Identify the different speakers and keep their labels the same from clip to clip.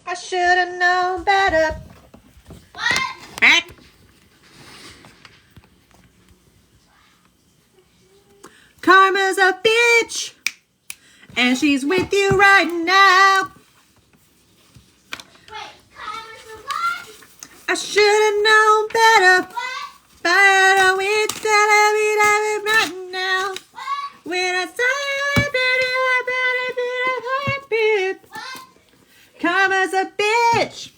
Speaker 1: I should have known better. What? Karma's a bitch, and she's with you right now.
Speaker 2: Wait, Karma's a what?
Speaker 1: I should have known better.
Speaker 2: What?
Speaker 1: But we're telling me that right now.
Speaker 2: What?
Speaker 1: When I saw you, I better be a heartbeat.
Speaker 2: What?
Speaker 1: Karma's a bitch,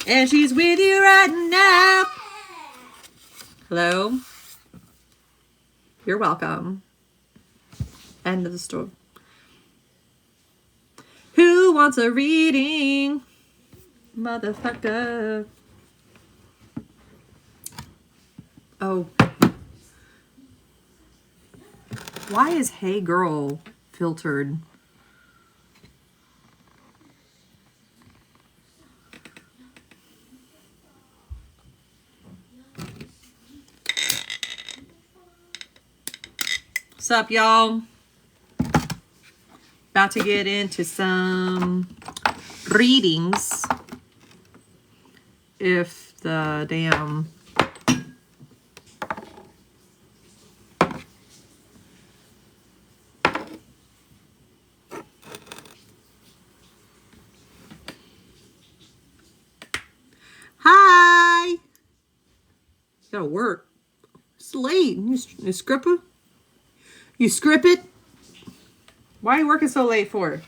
Speaker 1: and she's with you right now. Hello? You're welcome. End of the story. Who wants a reading? Motherfucker. Oh. Why is Hey Girl filtered? What's up, y'all? About to get into some readings. If the damn Hi! Gotta work. It's late. You script it? You script it? Why are you working so late for?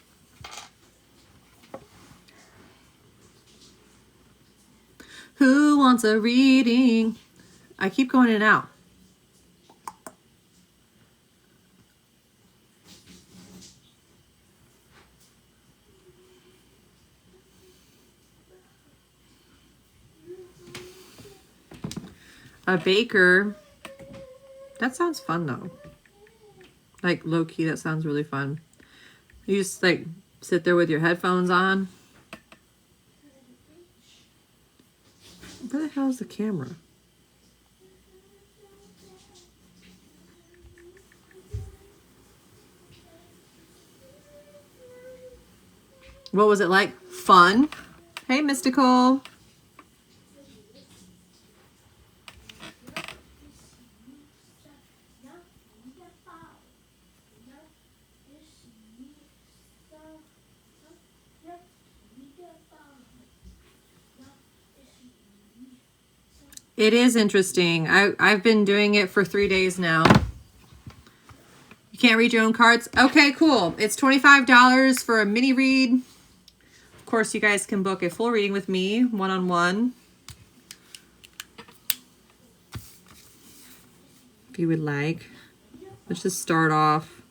Speaker 1: Who wants a reading? I keep going in and out. A baker. That sounds fun though. Like low key, that sounds really fun. You just like sit there with your headphones on. Where the hell is the camera? What was it like? Fun. Hey, Mystical. It is interesting. I've been doing it for 3 days now. You can't read your own cards? Okay, cool. It's $25 for a mini read. Of course, you guys can book a full reading with me, one-on-one. If you would like. Let's just start off.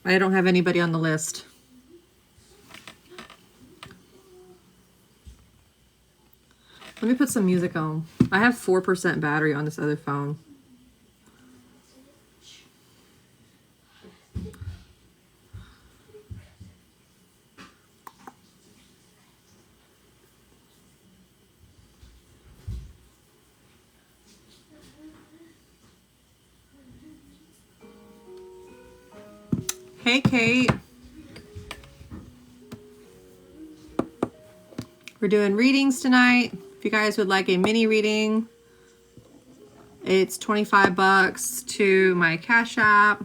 Speaker 1: I don't have anybody on the list. Let me put some music on. I have 4% battery on this other phone. Hey, Kate. We're doing readings tonight. If you guys would like a mini reading, it's 25 bucks to my Cash App.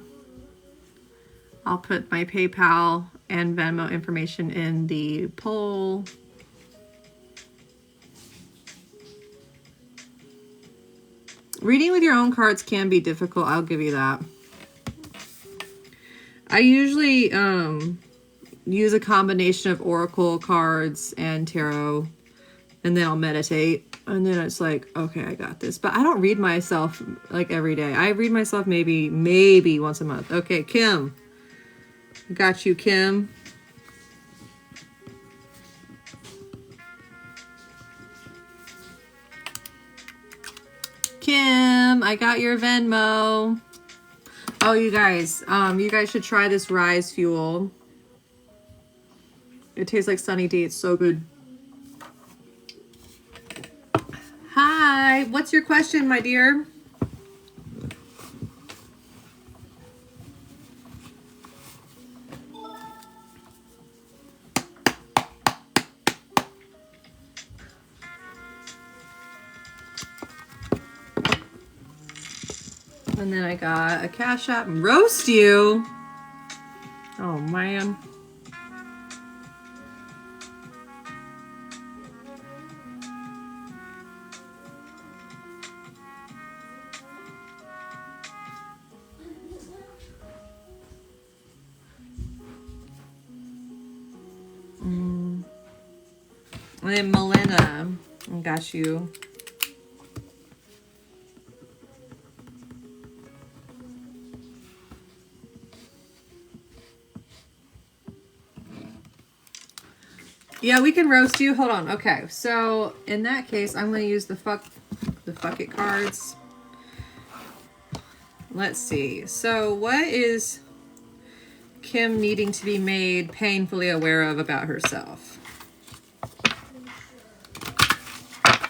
Speaker 1: I'll put my PayPal and Venmo information in the poll. Reading with your own cards can be difficult, I'll give you that. I usually use a combination of oracle cards and tarot, and then I'll meditate, and then it's like, okay, I got this. But I don't read myself like every day. I read myself maybe once a month. Okay, Kim. Got you, Kim. Kim, I got your Venmo. Oh, you guys should try this Rise Fuel. It tastes like Sunny D. It's so good. Hi, what's your question, my dear? And then I got a Cash App. Roast you. Oh, man. And then Melina, I got you. Yeah, we can roast you. Hold on. Okay, so in that case, I'm going to use the fuck it cards. Let's see. So what is Kim needing to be made painfully aware of about herself?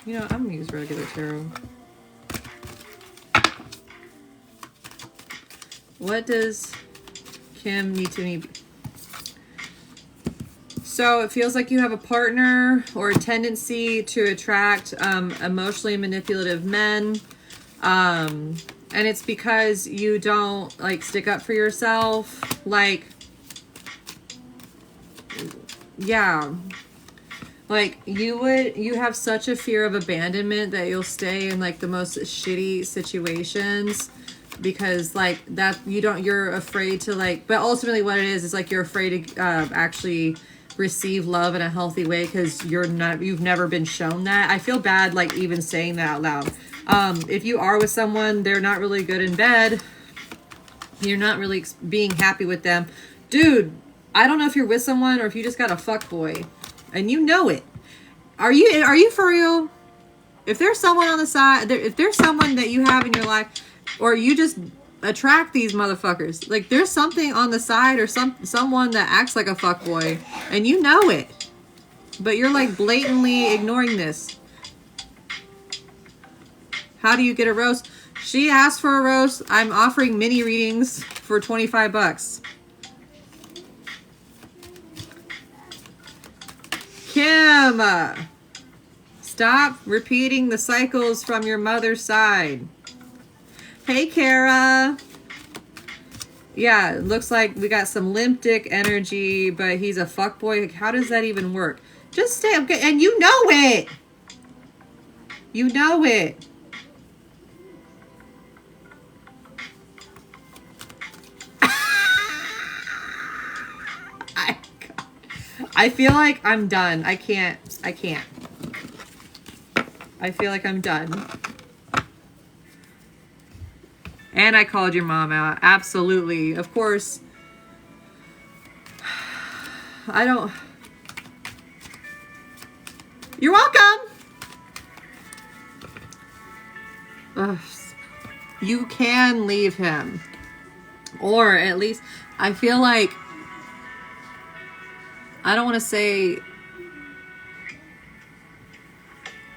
Speaker 1: You know, I'm going to use regular tarot. What does Kim need to be? So it feels like you have a partner or a tendency to attract emotionally manipulative men. And it's because you don't like stick up for yourself. Like, yeah. Like you have such a fear of abandonment that you'll stay in like the most shitty situations because like that you're afraid to like, but ultimately what it is like you're afraid to actually receive love in a healthy way because you've never been shown that. I feel bad like even saying that out loud. If you are with someone, they're not really good in bed. You're not really being happy with them. Dude, I don't know if you're with someone or if you just got a fuck boy. And you know it. Are you for real? If there's someone on the side, if there's someone that you have in your life, or you just attract these motherfuckers, like there's something on the side or someone that acts like a fuckboy, and you know it, but you're like blatantly ignoring this. How do you get a roast? She asked for a roast. I'm offering mini readings for $25. Kim, stop repeating the cycles from your mother's side. Hey, Kara. Yeah, it looks like we got some limp dick energy, but he's a fuckboy. How does that even work? Just stay, okay, and you know it. You know it. I feel like I'm done. I can't. I feel like I'm done. And I called your mom out. Absolutely. Of course. I don't. You're welcome. Ugh. You can leave him. Or at least, I feel like, I don't want to say,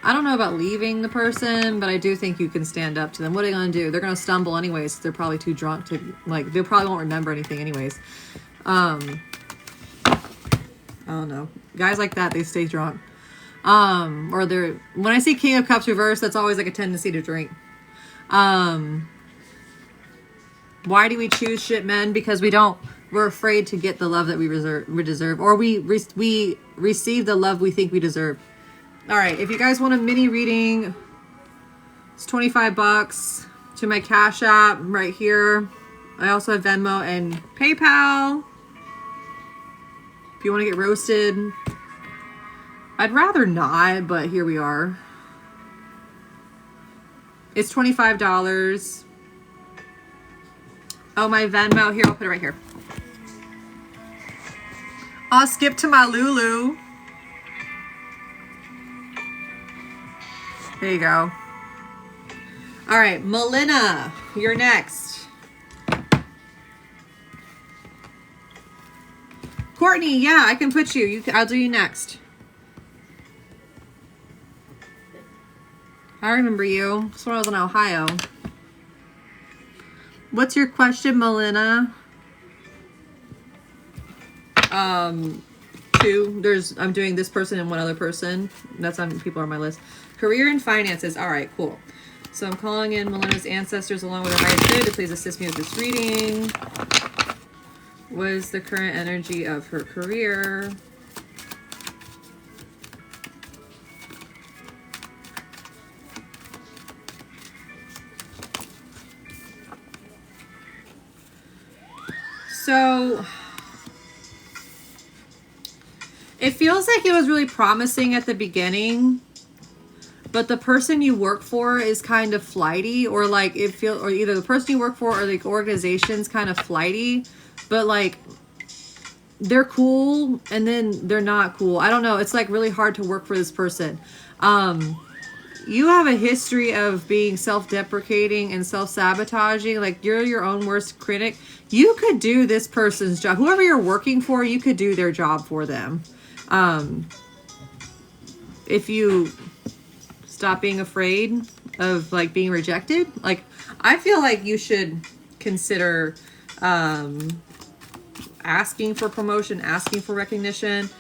Speaker 1: I don't know about leaving the person, but I do think you can stand up to them. What are they going to do? They're going to stumble anyways. They're probably too drunk to, like, they probably won't remember anything anyways. I don't know. Guys like that, they stay drunk. Or they're, when I see King of Cups reversed, that's always like a tendency to drink. Why do we choose shit men? Because we're afraid to get the love that we deserve, or we receive the love we think we deserve. All right, if you guys want a mini reading, it's $25 to my Cash App right here. I also have Venmo and PayPal. If you want to get roasted, I'd rather not, but here we are. It's $25. Oh, my Venmo. Here, I'll put it right here. I'll skip to my Lulu. There you go. All right, Melina, you're next. Courtney, yeah, I can put you. I'll do you next. I remember you. That's when I was in Ohio. What's your question, Melina? Two. I'm doing this person and one other person. That's on people on my list. Career and finances. All right, cool. So I'm calling in Melena's ancestors along with her highest good to please assist me with this reading. What is the current energy of her career? So it feels like it was really promising at the beginning, but the person you work for is kind of flighty, or like it feels, or either the person you work for or the organization's kind of flighty, but like they're cool and then they're not cool. I don't know. It's like really hard to work for this person. You have a history of being self-deprecating and self-sabotaging. Like you're your own worst critic. You could do this person's job. Whoever you're working for, you could do their job for them. If you stop being afraid of like being rejected, like I feel like you should consider asking for promotion, asking for recognition,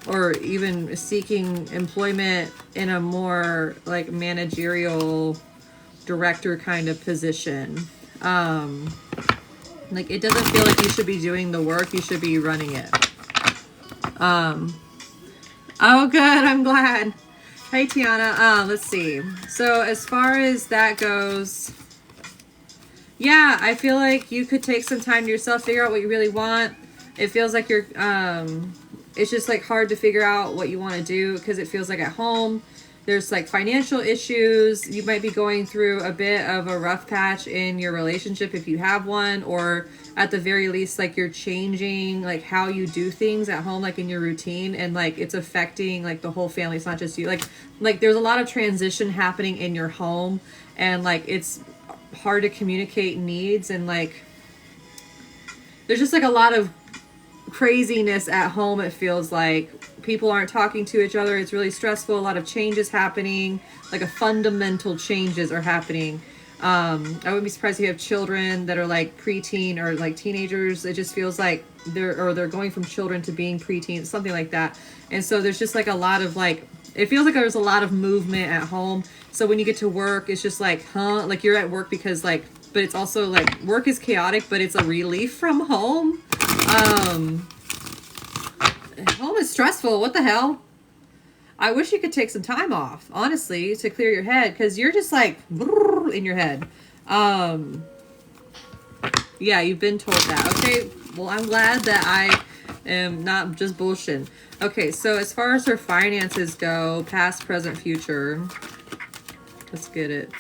Speaker 1: or even seeking employment in a more like managerial director kind of position. Like it doesn't feel like you should be doing the work, you should be running it. Oh good, I'm glad. Hey Tiana, let's see. So as far as that goes, yeah, I feel like you could take some time to yourself, figure out what you really want. It feels like you're it's just like hard to figure out what you want to do because it feels like at home there's like financial issues. You might be going through a bit of a rough patch in your relationship if you have one, or at the very least like you're changing like how you do things at home, like in your routine, and like it's affecting like the whole family. It's not just you. Like there's a lot of transition happening in your home, and like it's hard to communicate needs, and like there's just like a lot of craziness at home. It feels like people aren't talking to each other. It's really stressful. A lot of changes happening, like a fundamental changes are happening. I wouldn't be surprised if you have children that are like preteen or like teenagers. It just feels like they're going from children to being preteen, something like that. And so there's just like a lot of like, it feels like there's a lot of movement at home. So when you get to work, it's just like, like you're at work because like, but it's also like work is chaotic, but it's a relief from home. Home is stressful. What the hell? I wish you could take some time off, honestly, to clear your head, because you're just like in your head. Yeah, you've been told that. Okay, well, I'm glad that I am not just bullshit. Okay, so as far as her finances go, past, present, future. Let's get it.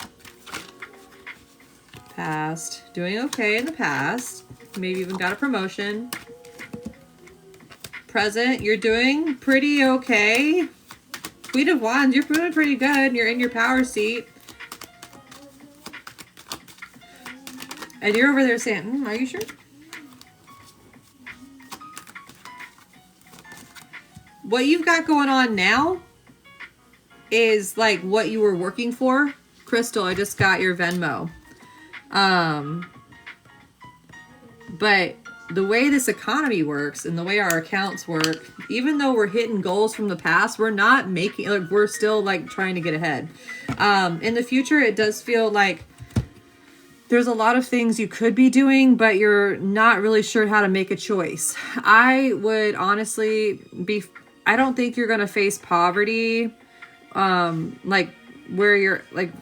Speaker 1: Past. Doing okay in the past. Maybe even got a promotion. Present, you're doing pretty okay. Queen of Wands, you're doing pretty good. You're in your power seat. And you're over there saying, are you sure? What you've got going on now is like what you were working for. Crystal, I just got your Venmo. But the way this economy works and the way our accounts work, even though we're hitting goals from the past, we're not making, like, we're still like trying to get ahead. In the future, it does feel like there's a lot of things you could be doing, but you're not really sure how to make a choice. I would honestly I don't think you're going to face poverty, like where you're like,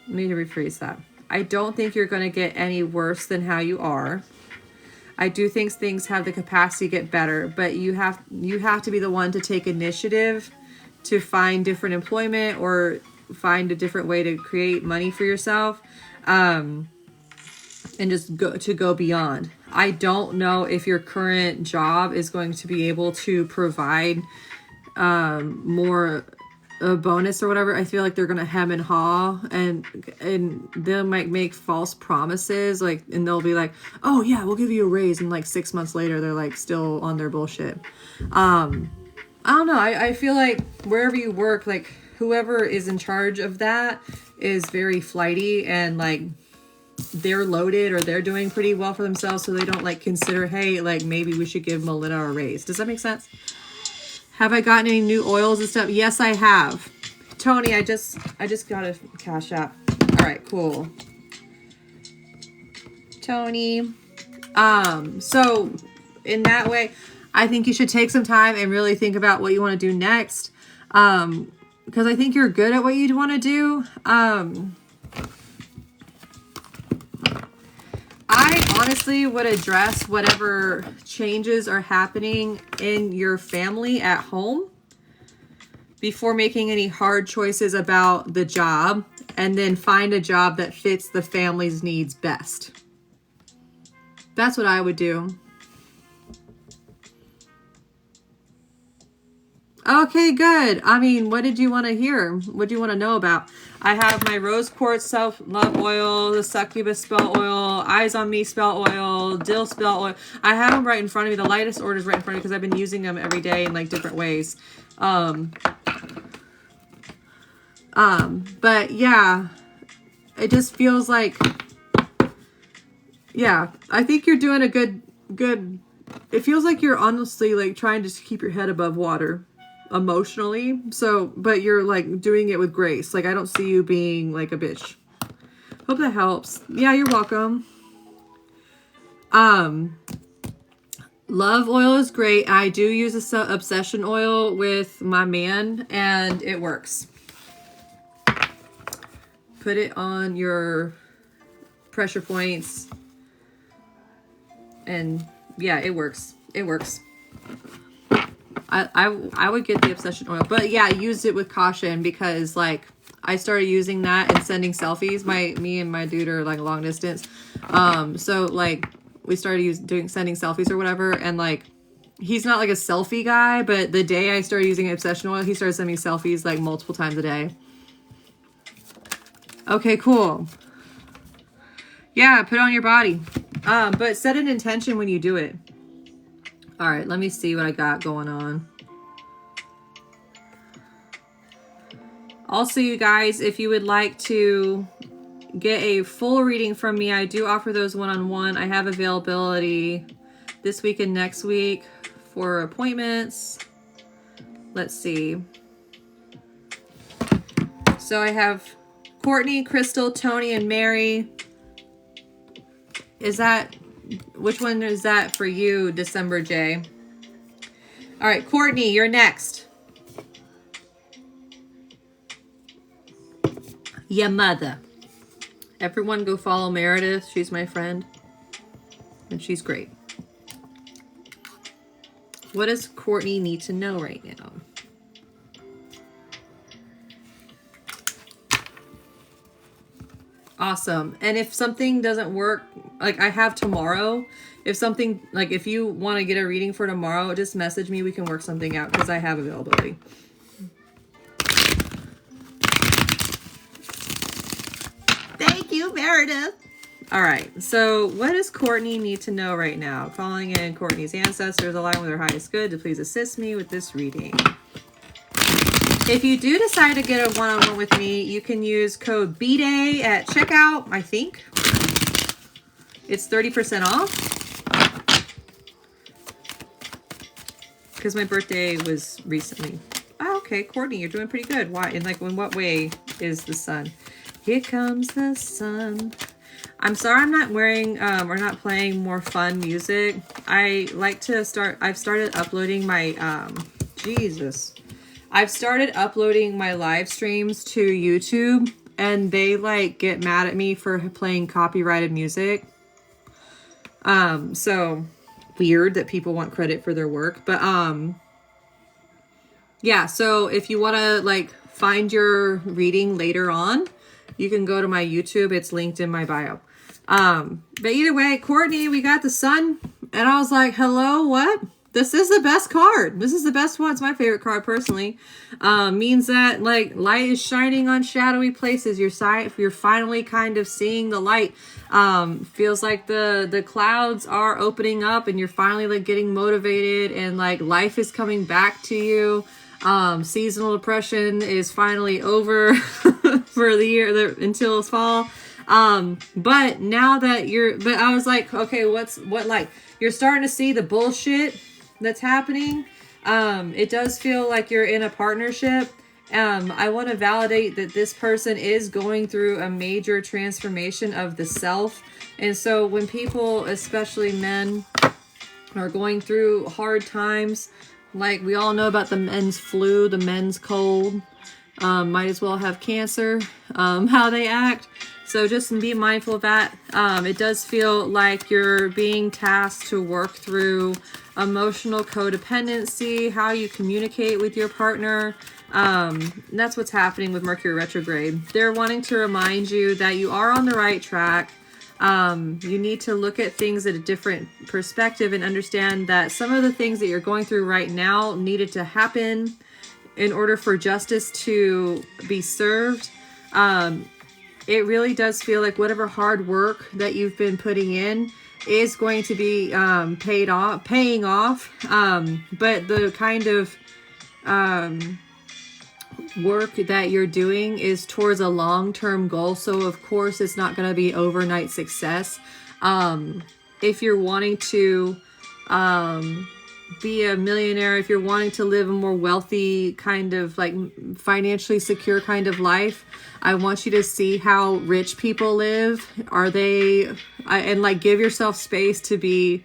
Speaker 1: let me rephrase that. I don't think you're going to get any worse than how you are. I do think things have the capacity to get better, but you have to be the one to take initiative to find different employment or find a different way to create money for yourself, and just go beyond. I don't know if your current job is going to be able to provide more a bonus or whatever. I feel like they're gonna hem and haw, and they might make false promises, like, and they'll be like, oh yeah, we'll give you a raise, and like 6 months later they're like still on their bullshit. I don't know. I feel like wherever you work, like whoever is in charge of that is very flighty, and like they're loaded or they're doing pretty well for themselves, so they don't like consider, hey, like maybe we should give Melina a raise. Does that make sense? Have I gotten any new oils and stuff? Yes, I have. Tony, I just got a Cash App. All right, cool. Tony. So in that way, I think you should take some time and really think about what you want to do next. Because I think you're good at what you'd want to do. I honestly would address whatever changes are happening in your family at home before making any hard choices about the job, and then find a job that fits the family's needs best. That's what I would do. Okay, good. I mean, what did you want to hear? What do you want to know about? I have my rose quartz self-love oil, the succubus spell oil, eyes on me spell oil, dill spell oil. I have them right in front of me. The lightest order is right in front of me because I've been using them every day in like different ways. But yeah, it just feels like, yeah, I think you're doing a good, it feels like you're honestly like trying to keep your head above water emotionally. So, but you're like doing it with grace. Like, I don't see you being like a bitch. Hope that helps. Yeah, you're welcome. Love oil is great. I do use a obsession oil with my man and it works. Put it on your pressure points and yeah, it works. It works. I would get the obsession oil, but yeah, use it with caution because like I started using that and sending selfies. Me and my dude are like long distance. So like we started sending selfies or whatever. And like, he's not like a selfie guy, but the day I started using obsession oil, he started sending me selfies like multiple times a day. Okay, cool. Yeah, put it on your body. But set an intention when you do it. All right, let me see what I got going on. Also, you guys, if you would like to get a full reading from me, I do offer those one-on-one. I have availability this week and next week for appointments. Let's see. So I have Courtney, Crystal, Tony, and Mary. Which one is that for you, December J? All right, Courtney, you're next. Your mother. Everyone go follow Meredith. She's my friend. And she's great. What does Courtney need to know right now? Awesome. And if something doesn't work, like I have tomorrow, if you want to get a reading for tomorrow, just message me. We can work something out because I have availability. Thank you, Meredith. All right. So what does Courtney need to know right now? Calling in Courtney's ancestors, align with her highest good to please assist me with this reading. If you do decide to get a one-on-one with me, you can use code BDAY at checkout, I think. It's 30% off. Because my birthday was recently. Oh, okay, Courtney, you're doing pretty good. Why? In what way is the sun? Here comes the sun. I'm sorry I'm not wearing or not playing more fun music. I've started uploading my I've started uploading my live streams to YouTube, and they like get mad at me for playing copyrighted music. So weird that people want credit for their work, but yeah, so if you want to like find your reading later on, you can go to my YouTube. It's linked in my bio. But either way, Courtney, we got the sun, and I was like, hello, what? This is the best card. This is the best one. It's my favorite card personally. Means that like light is shining on shadowy places. You're finally kind of seeing the light. Feels like the clouds are opening up and you're finally like getting motivated and like life is coming back to you. Seasonal depression is finally over for the year until it's fall. But now that I was like, okay, what light? You're starting to see the bullshit that's happening. It does feel like you're in a partnership I want to validate that this person is going through a major transformation of the self. And so when people, especially men, are going through hard times, like we all know about the men's flu, the men's cold, might as well have cancer, how they act. So just be mindful of that. It does feel like you're being tasked to work through emotional codependency, how you communicate with your partner. That's what's happening with Mercury retrograde. They're wanting to remind you that you are on the right track. You need to look at things at a different perspective and understand that some of the things that you're going through right now needed to happen in order for justice to be served. It really does feel like whatever hard work that you've been putting in is going to be paying off. But the kind of work that you're doing is towards a long-term goal. So of course it's not going to be overnight success. If you're wanting to be a millionaire, if you're wanting to live a more wealthy kind of like financially secure kind of life, I want you to see how rich people live. Are they, and like give yourself space to be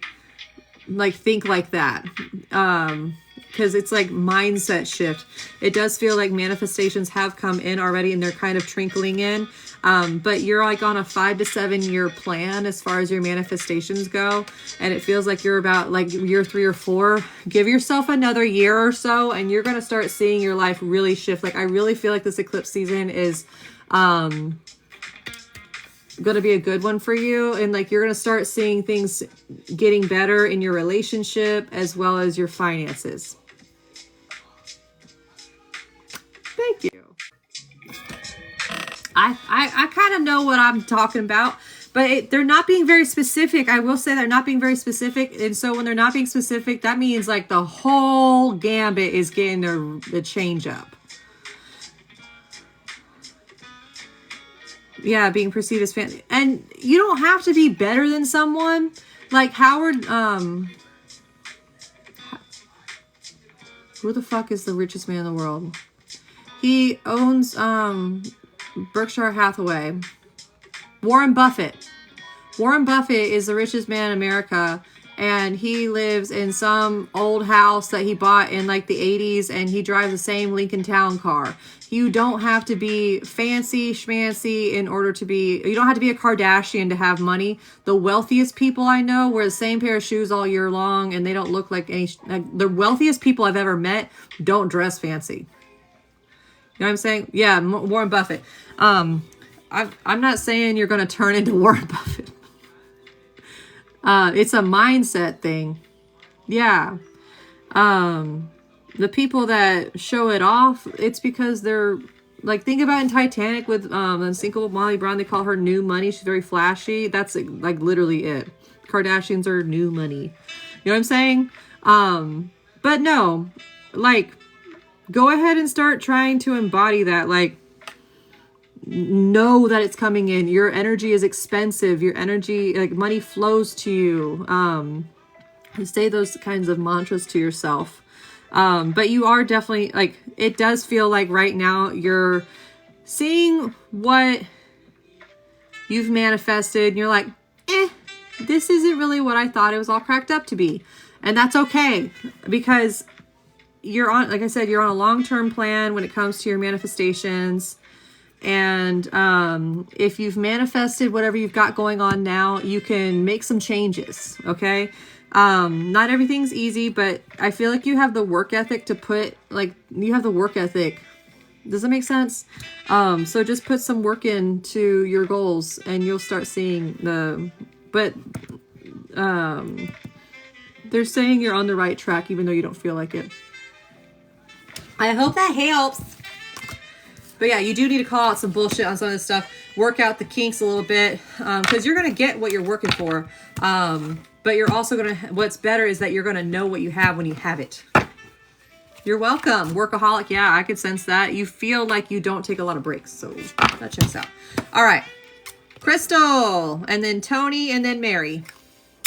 Speaker 1: like, think like that. Because it's like mindset shift. It does feel like manifestations have come in already and they're kind of trickling in. But you're like on a 5 to 7 year plan as far as your manifestations go. And it feels like you're about like year 3 or 4. Give yourself another year or so and you're going to start seeing your life really shift. Like I really feel like this eclipse season is going to be a good one for you. And like you're going to start seeing things getting better in your relationship as well as your finances. Thank you. I kind of know what I'm talking about, but they're not being very specific. I will say they're not being very specific. And so when they're not being specific, that means like the whole gambit is getting the change up. Yeah, being perceived as family. And you don't have to be better than someone. Like Howard, who the fuck is the richest man in the world? He owns Berkshire Hathaway. Warren Buffett. Warren Buffett is the richest man in America, and he lives in some old house that he bought in like the 80s, and he drives the same Lincoln Town car. You don't have to be fancy schmancy in order to be, you don't have to be a Kardashian to have money. The wealthiest people I know wear the same pair of shoes all year long, and they don't look like any, like the wealthiest people I've ever met don't dress fancy. You know what I'm saying? Yeah, Warren Buffett. I'm not saying you're going to turn into Warren Buffett. It's a mindset thing. Yeah. The people that show it off, it's because they're like, think about in Titanic with the single Molly Brown, they call her new money. She's very flashy. That's like literally it. Kardashians are new money. You know what I'm saying? But no, like, go ahead and start trying to embody that. Like, know that it's coming in. Your energy is expensive. Your energy, like money flows to you. Say those kinds of mantras to yourself. But you are definitely like, it does feel like right now you're seeing what you've manifested and you're like, this isn't really what I thought it was all cracked up to be. And that's okay, because you're on, like I said, you're on a long-term plan when it comes to your manifestations. And if you've manifested whatever you've got going on now, you can make some changes. Okay. Not everything's easy, but I feel like you have the work ethic to put, like, you have the work ethic. Does that make sense? So just put some work into your goals and you'll start seeing they're saying you're on the right track, even though you don't feel like it. I hope that helps. But yeah, you do need to call out some bullshit on some of this stuff. Work out the kinks a little bit. Because you're going to get what you're working for. But you're also going to... What's better is that you're going to know what you have when you have it. You're welcome. Workaholic. Yeah, I could sense that. You feel like you don't take a lot of breaks. So that checks out. All right. Crystal. And then Tony. And then Mary.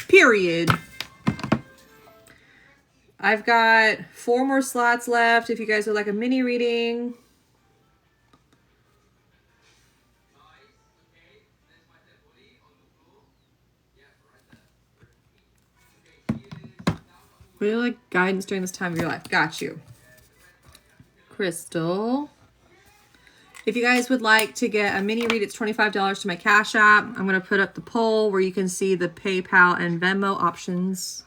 Speaker 1: Period. I've got 4 more slots left if you guys would like a mini reading. Would you like guidance during this time of your life? Got you. Crystal. If you guys would like to get a mini read, it's $25 to my Cash App. I'm going to put up the poll where you can see the PayPal and Venmo options.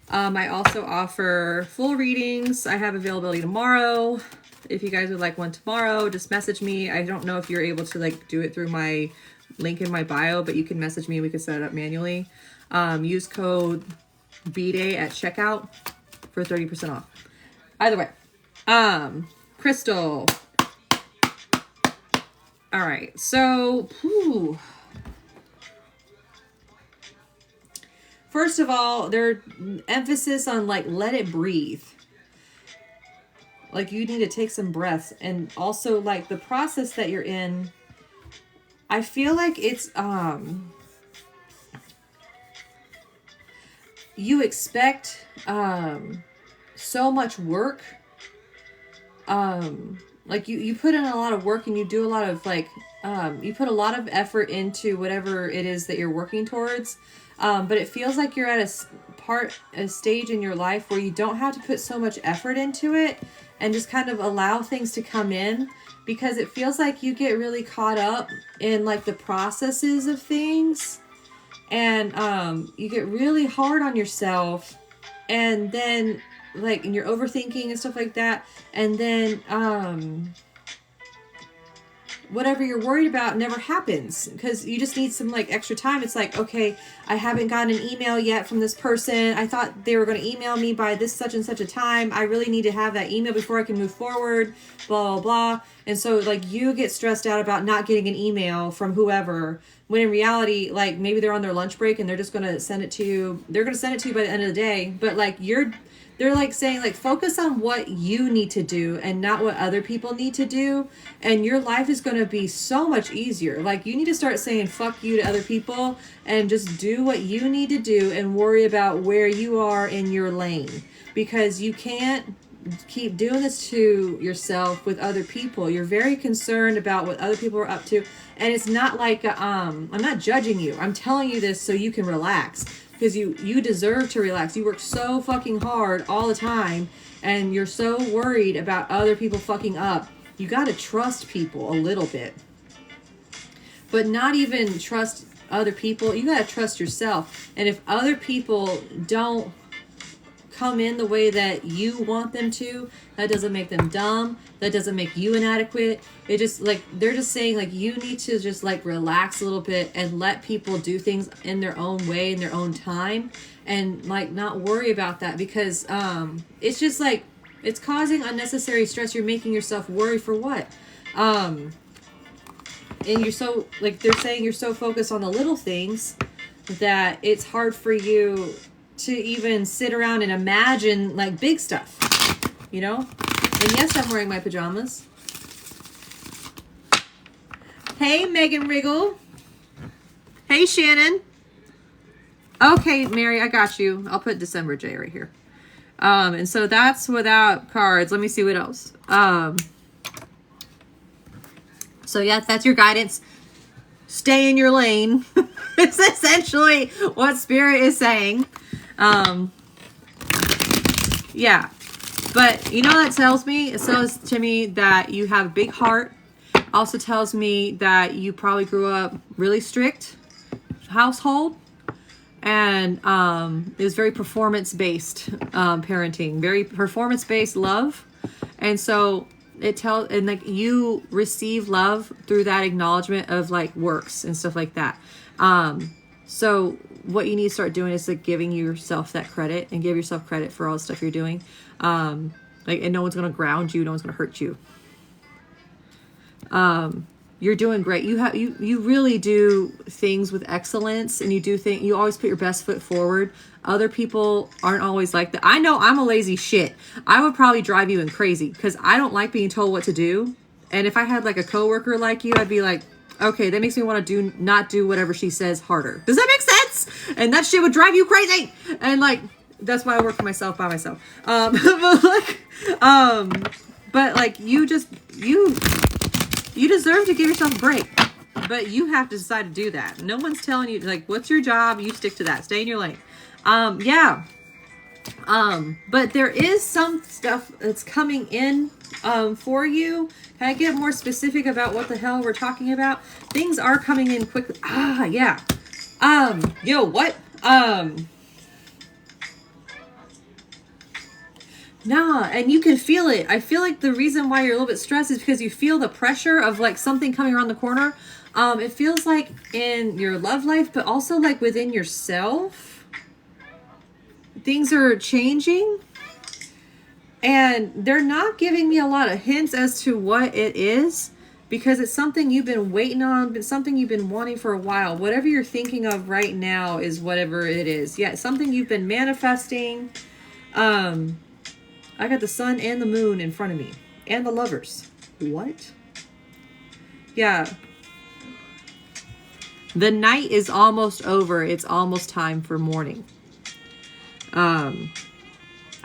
Speaker 1: I also offer full readings. I have availability tomorrow. If you guys would like one tomorrow, just message me. I don't know if you're able to like do it through my link in my bio, but you can message me. We can set it up manually. Use code BDAY at checkout for 30% off. Either way. Crystal. All right. So, first of all, their emphasis on like, let it breathe. Like you need to take some breaths, and also like the process that you're in. I feel like it's, you expect, so much work. Like you put in a lot of work and you do a lot of like, you put a lot of effort into whatever it is that you're working towards. But it feels like you're at a stage in your life where you don't have to put so much effort into it and just kind of allow things to come in, because it feels like you get really caught up in like the processes of things, and, you get really hard on yourself, and then like, and you're overthinking and stuff like that. And then, whatever you're worried about never happens because you just need some like extra time. It's like, okay, I haven't gotten an email yet from this person. I thought they were going to email me by this such and such a time. I really need to have that email before I can move forward, blah, blah, blah. And so like you get stressed out about not getting an email from whoever, when in reality, like maybe they're on their lunch break and they're just going to send it to you. They're going to send it to you by the end of the day. But like they're like saying like, focus on what you need to do and not what other people need to do. And your life is going to be so much easier. Like you need to start saying fuck you to other people and just do what you need to do and worry about where you are in your lane, because you can't keep doing this to yourself with other people. You're very concerned about what other people are up to. And it's not like, I'm not judging you. I'm telling you this so you can relax. Because you deserve to relax. You work so fucking hard all the time, and you're so worried about other people fucking up. You got to trust people a little bit. But not even trust other people. You got to trust yourself. And if other people don't come in the way that you want them to, that doesn't make them dumb. That doesn't make you inadequate. It just like, they're just saying like, you need to just like relax a little bit and let people do things in their own way, in their own time, and like not worry about that, because it's just like, it's causing unnecessary stress. You're making yourself worry for what? And you're so like, they're saying you're so focused on the little things that it's hard for you to even sit around and imagine like big stuff, you know? And yes, I'm wearing my pajamas. Hey, Megan Wriggle. Hey, Shannon. Okay, Mary, I got you. I'll put December J right here. And so that's without cards. Let me see what else. So yeah, that's your guidance. Stay in your lane. It's essentially what Spirit is saying. Yeah, but you know, that tells me, it says to me that you have a big heart. Also tells me that you probably grew up really strict household, and it was very performance-based parenting, very performance-based love. And so it tells, and like you receive love through that acknowledgement of like works and stuff like that. So what you need to start doing is like giving yourself that credit, and give yourself credit for all the stuff you're doing. Like, and no one's going to ground you. No one's going to hurt you. You're doing great. You really do things with excellence, and you always put your best foot forward. Other people aren't always like that. I know I'm a lazy shit. I would probably drive you crazy because I don't like being told what to do. And if I had like a coworker like you, I'd be like, okay, that makes me want to not do whatever she says harder. Does that make sense? And that shit would drive you crazy. And like, that's why I work for myself by myself. But like you deserve to give yourself a break, but you have to decide to do that. No one's telling you like, what's your job? You stick to that. Stay in your lane. Yeah. But there is some stuff that's coming in for you. Can I get more specific about what the hell we're talking about? Things are coming in quickly. Ah, yeah. Yo, what? Nah, and you can feel it. I feel like the reason why you're a little bit stressed is because you feel the pressure of like something coming around the corner. It feels like in your love life, but also like within yourself. Things are changing. And they're not giving me a lot of hints as to what it is. Because it's something you've been waiting on, but something you've been wanting for a while. Whatever you're thinking of right now is whatever it is. Yeah, something you've been manifesting. I got the sun and the moon in front of me. And the lovers. What? Yeah. The night is almost over. It's almost time for morning.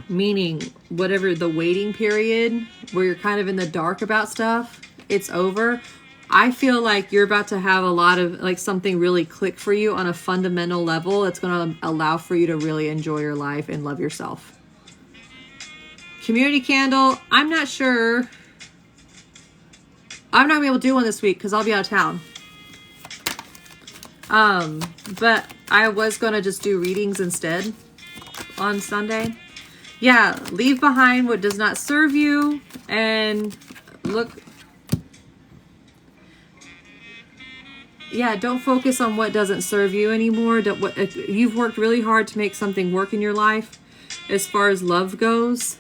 Speaker 1: Meaning whatever the waiting period where you're kind of in the dark about stuff, it's over. I feel like you're about to have a lot of like something really click for you on a fundamental level. It's going to allow for you to really enjoy your life and love yourself. Community candle, I'm not sure. I'm not going to be able to do one this week because I'll be out of town. But I was going to just do readings instead on Sunday. Yeah, leave behind what does not serve you and look. Yeah, don't focus on what doesn't serve you anymore. If you've worked really hard to make something work in your life as far as love goes.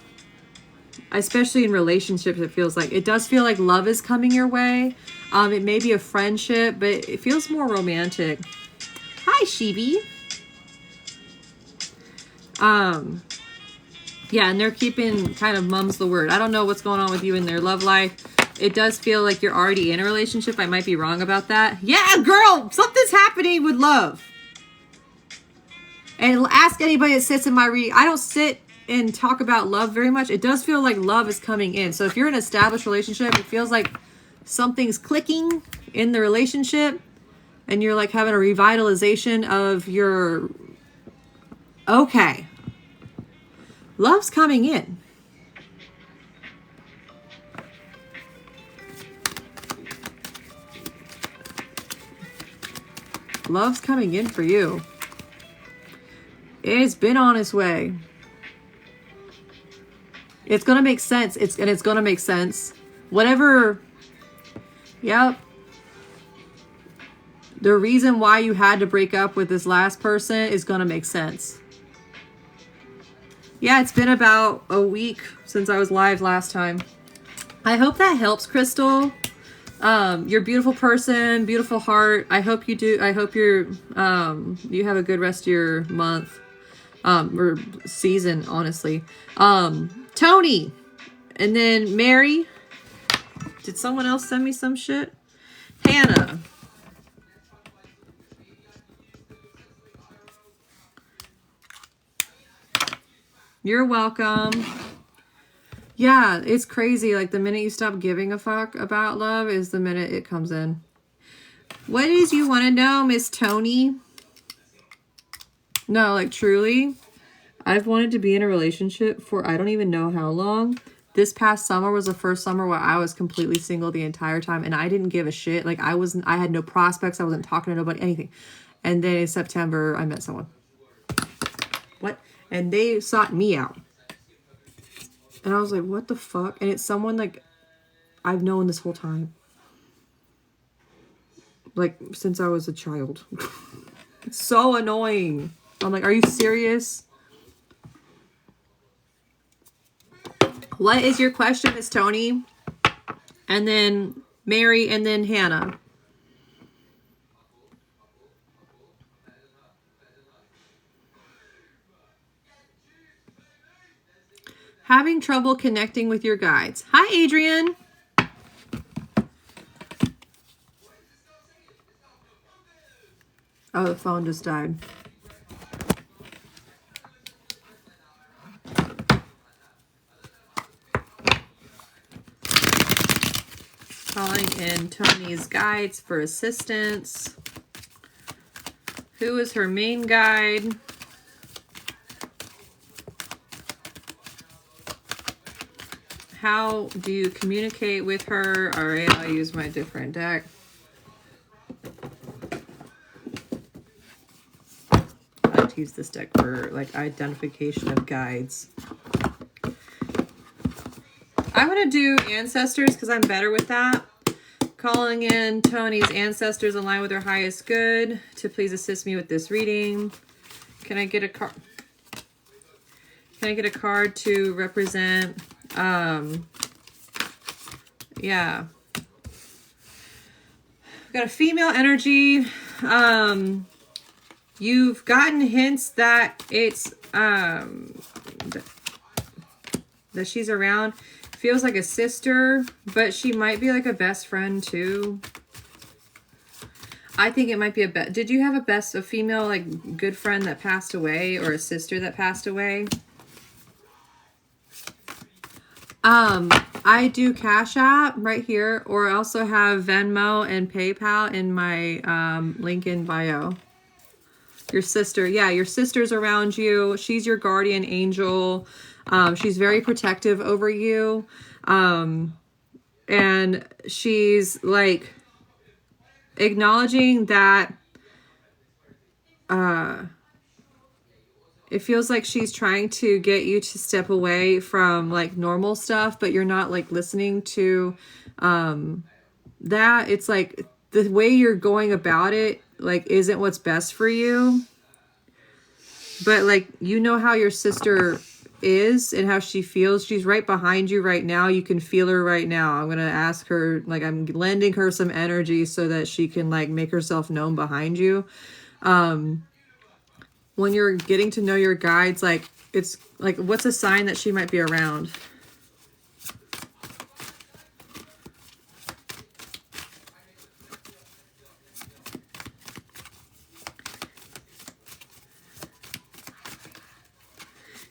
Speaker 1: Especially in relationships, it does feel like love is coming your way. It may be a friendship, but it feels more romantic. Hi, Shibi. Yeah, and they're keeping kind of mum's the word. I don't know what's going on with you in their love life. It does feel like you're already in a relationship. I might be wrong about that. Yeah, girl, something's happening with love. And ask anybody that sits in my reading. I don't sit and talk about love very much. It does feel like love is coming in. So if you're in an established relationship, it feels like something's clicking in the relationship and you're like having a revitalization of your... Okay. Love's coming in. Love's coming in for you. It's been on its way. It's going to make sense. It's going to make sense. Whatever. Yep. The reason why you had to break up with this last person is going to make sense. Yeah, it's been about a week since I was live last time. I hope that helps, Crystal. You're a beautiful person, beautiful heart. I hope you do. I hope you have a good rest of your month. Or season, honestly. Tony, and then Mary. Did someone else send me some shit? Hannah. You're welcome. Yeah, it's crazy. Like the minute you stop giving a fuck about love is the minute it comes in. What is you want to know, Miss Tony? No, like truly. I've wanted to be in a relationship for I don't even know how long. This past summer was the first summer where I was completely single the entire time and I didn't give a shit. Like I had no prospects. I wasn't talking to nobody, anything. And then in September, I met someone. What? And they sought me out. And I was like, what the fuck? And it's someone like I've known this whole time. Like since I was a child. It's so annoying. I'm like, are you serious? What is your question, Miss Tony? And then Mary, and then Hannah. Having trouble connecting with your guides. Hi, Adrian. Oh, the phone just died. Calling in Tony's guides for assistance. Who is her main guide? how do you communicate with her? All right, I'll use my different deck. I like to use this deck for like identification of guides. I'm going to do ancestors because I'm better with that. Calling in Tony's ancestors in line with their highest good to please assist me with this reading. Can I get a card? Can I get a card to represent, yeah. We've got a female energy. You've gotten hints that it's, that she's around. Feels like a sister, but she might be like a best friend too. I think it might be did you have a female like good friend that passed away, or a sister that passed away? I do Cash App right here, or I also have Venmo and PayPal in my link in bio. Your sister, yeah, your sister's around you. She's your guardian angel. She's very protective over you. And she's like acknowledging that it feels like she's trying to get you to step away from like normal stuff, but you're not like listening to that. It's like the way you're going about it like isn't what's best for you. But like, you know how your sister is and how she feels. She's right behind you right now. You can feel her right now. I'm going to ask her, like, I'm lending her some energy so that she can like make herself known behind you. When you're getting to know your guides, like, it's like, what's a sign that she might be around?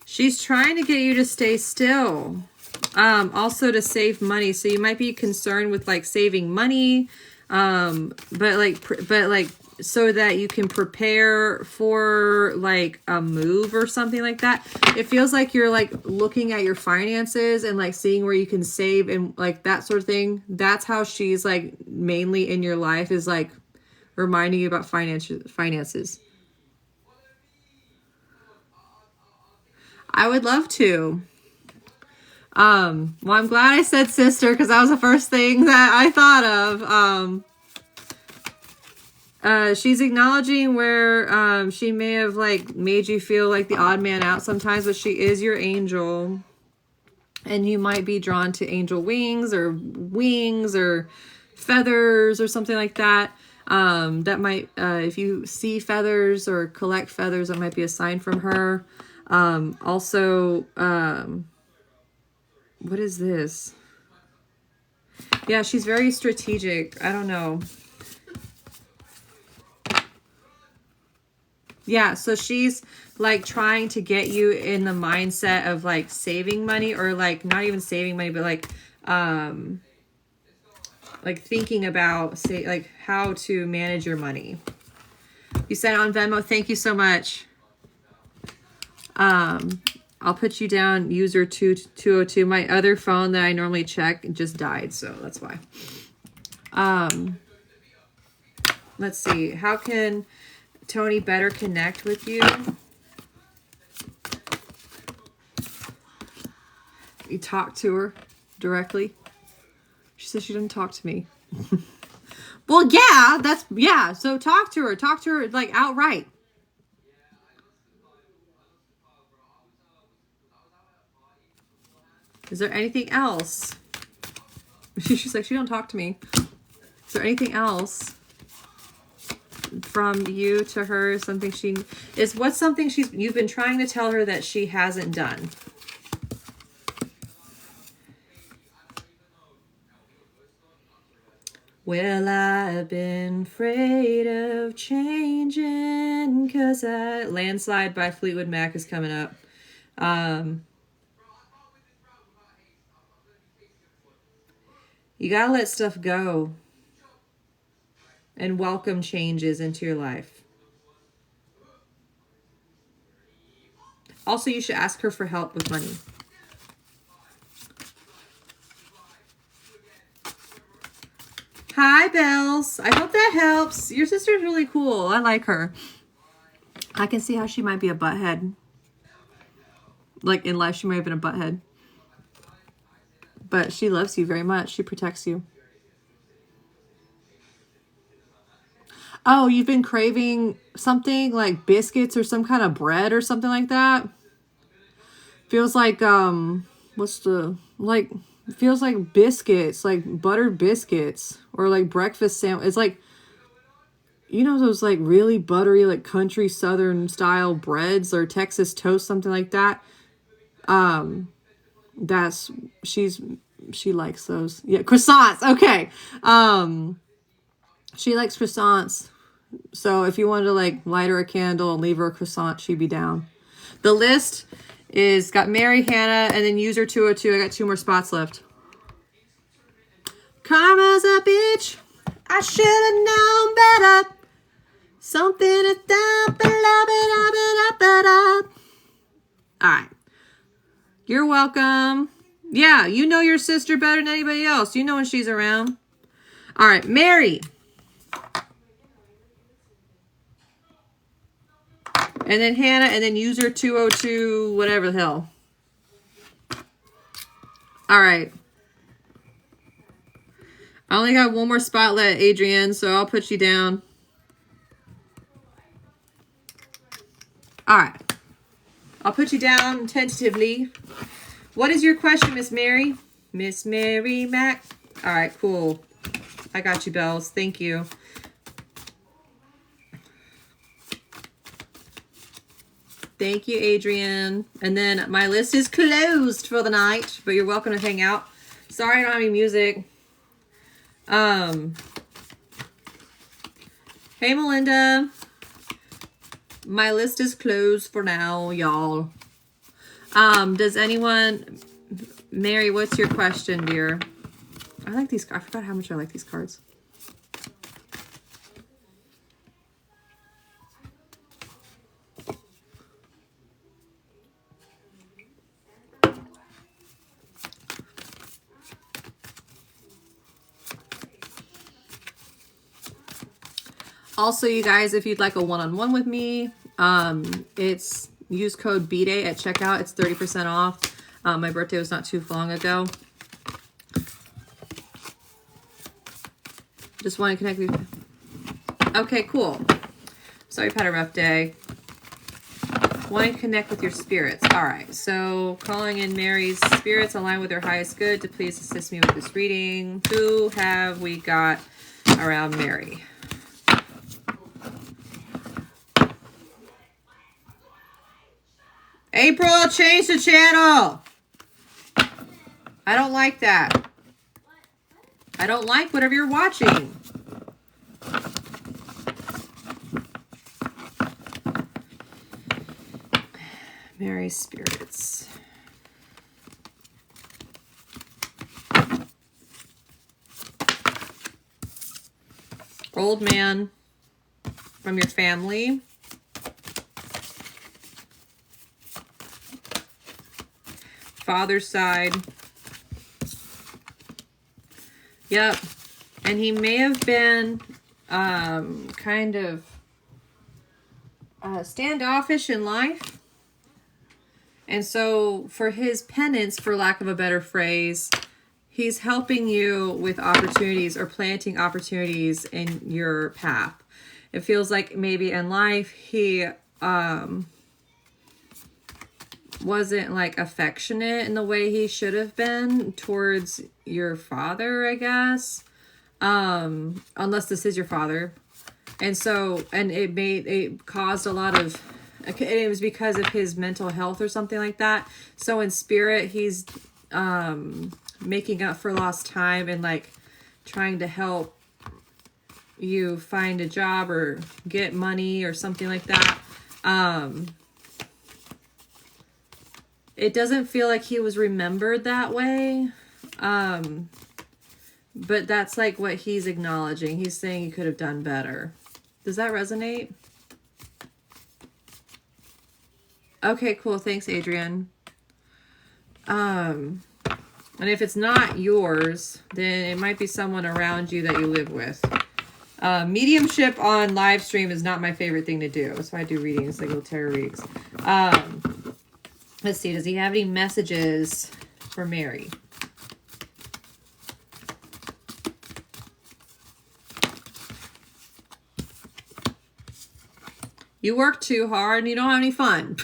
Speaker 1: She's trying to get you to stay still. Also to save money. So you might be concerned with like saving money. But like so that you can prepare for like a move or something like that. It feels like you're like looking at your finances and like seeing where you can save and like that sort of thing. That's how she's like mainly in your life, is like reminding you about finances. I would love to. Well, I'm glad I said sister because that was the first thing that I thought of. She's acknowledging where she may have like made you feel like the odd man out sometimes, but she is your angel. And you might be drawn to angel wings or feathers or something like that. That might, if you see feathers or collect feathers, that might be a sign from her. Also, what is this? Yeah, she's very strategic. I don't know. Yeah, so she's like trying to get you in the mindset of like saving money, or like not even saving money, but like thinking about like how to manage your money. You said on Venmo, thank you so much. I'll put you down, user 202. My other phone that I normally check just died, so that's why. Let's see. How can Tony better connect with you? You talk to her directly. She says she doesn't talk to me. Well, yeah, so talk to her like outright. Is there anything else? She's like, she don't talk to me. Is there anything else from you to her? Something what's something you've been trying to tell her that she hasn't done? Well, I've been afraid of changing because Landslide by Fleetwood Mac is coming up. You gotta let stuff go and welcome changes into your life. Also, you should ask her for help with money. Hi, Bells. I hope that helps. Your sister's really cool. I like her. I can see how she might be a butthead. Like, in life, she might have been a butthead. But she loves you very much. She protects you. Oh, you've been craving something like biscuits or some kind of bread or something like that? Feels like, feels like biscuits, like buttered biscuits or like breakfast sandwich. It's like, you know, those like really buttery, like country southern style breads or Texas toast, something like that. That's, she likes those. Yeah, croissants. Okay. She likes croissants. So if you wanted to like light her a candle and leave her a croissant, she'd be down. The list is got Mary, Hannah, and then user 202. I got 2 more spots left. Karma's a bitch. I should have known better. Something to All right. You're welcome. Yeah, you know your sister better than anybody else. You know when she's around. All right, Mary. And then Hannah, and then user 202, whatever the hell. All right. I only got 1 more spot left, Adrienne, so I'll put you down. All right. I'll put you down tentatively. What is your question, Miss Mary? Miss Mary Mac. All right, cool. I got you, Bells. Thank you. Thank you, Adrienne. And then my list is closed for the night, but you're welcome to hang out. Sorry I don't have any music. Hey, Melinda. My list is closed for now, y'all. Does anyone... Mary, what's your question, dear? I like these... I forgot how much I like these cards. Also, you guys, if you'd like a one-on-one with me, it's use code BDAY at checkout. It's 30% off. My birthday was not too long ago. Just want to connect with you. Okay, cool. Sorry, you've had a rough day. Want to connect with your spirits. All right, so calling in Mary's spirits align with her highest good to please assist me with this reading. Who have we got around Mary? April, change the channel. I don't like that. I don't like whatever you're watching. Mary's spirits. Old man from your family. Father's side. Yep. And he may have been kind of standoffish in life. And so for his penance, for lack of a better phrase, he's helping you with opportunities or planting opportunities in your path. It feels like maybe in life he wasn't like affectionate in the way he should have been towards your father, I guess. Unless this is your father. And so, and it caused a lot of, it was because of his mental health or something like that. So in spirit, he's making up for lost time and like trying to help you find a job or get money or something like that. It doesn't feel like he was remembered that way. But that's like what he's acknowledging. He's saying he could have done better. Does that resonate? Okay, cool. Thanks, Adrienne. And if it's not yours, then it might be someone around you that you live with. Mediumship on live stream is not my favorite thing to do. That's why I do readings, like little tarot readings. Let's see. Does he have any messages for Mary? You work too hard and you don't have any fun.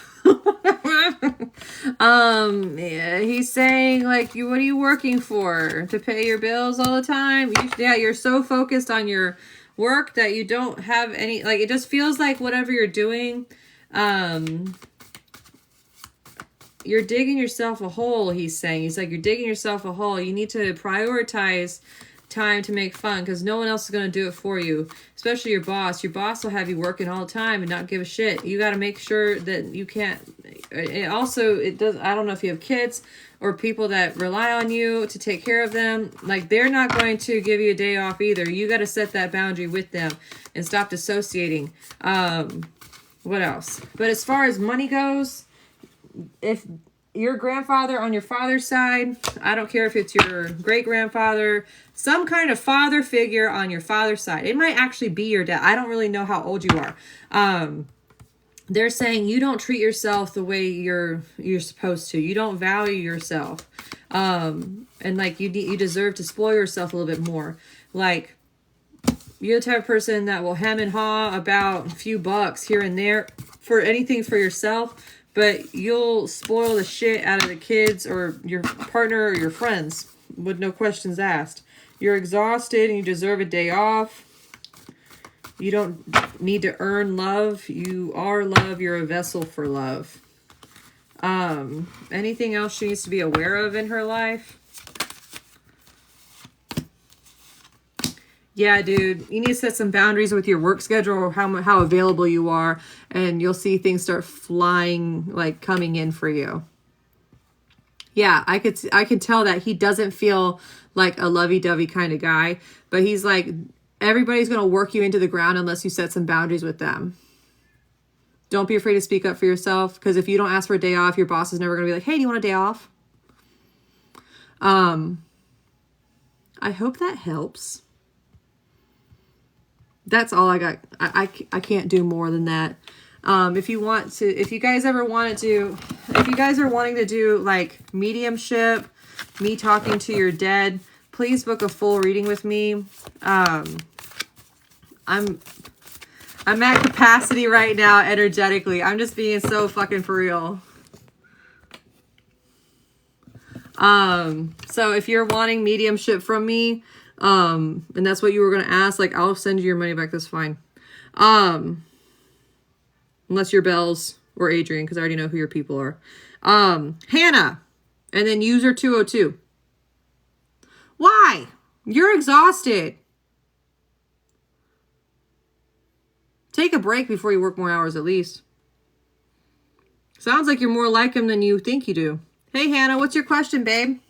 Speaker 1: Yeah, he's saying like, what are you working for? To pay your bills all the time? You're so focused on your work that you don't have any, like, it just feels like whatever you're doing, you're digging yourself a hole, he's saying. He's like, you're digging yourself a hole. You need to prioritize time to make fun because no one else is going to do it for you, especially your boss. Your boss will have you working all the time and not give a shit. You got to make sure that you can't. It does. I don't know if you have kids or people that rely on you to take care of them. Like, they're not going to give you a day off either. You got to set that boundary with them and stop dissociating. What else? But as far as money goes, if your grandfather on your father's side, I don't care if it's your great-grandfather, some kind of father figure on your father's side. It might actually be your dad. I don't really know how old you are. They're saying you don't treat yourself the way you're supposed to. You don't value yourself. And like you deserve to spoil yourself a little bit more. Like, you're the type of person that will hem and haw about a few bucks here and there for anything for yourself, but you'll spoil the shit out of the kids or your partner or your friends with no questions asked. You're exhausted and you deserve a day off. You don't need to earn love. You are love. You're a vessel for love. Anything else she needs to be aware of in her life? Yeah, dude, you need to set some boundaries with your work schedule or how available you are, and you'll see things start flying, like coming in for you. Yeah, I could tell that he doesn't feel like a lovey-dovey kind of guy, but he's like, everybody's going to work you into the ground unless you set some boundaries with them. Don't be afraid to speak up for yourself, because if you don't ask for a day off, your boss is never going to be like, hey, do you want a day off? I hope that helps. That's all I got. I can't do more than that. If you guys are wanting to do like mediumship, me talking to your dead, please book a full reading with me. I'm at capacity right now energetically. I'm just being so fucking for real. So if you're wanting mediumship from me, and that's what you were going to ask, like, I'll send you your money back. That's fine. Unless you're Bells or Adrian, because I already know who your people are. Hannah, and then user 202. Why? You're exhausted. Take a break before you work more hours at least. Sounds like you're more like him than you think you do. Hey, Hannah, what's your question, babe?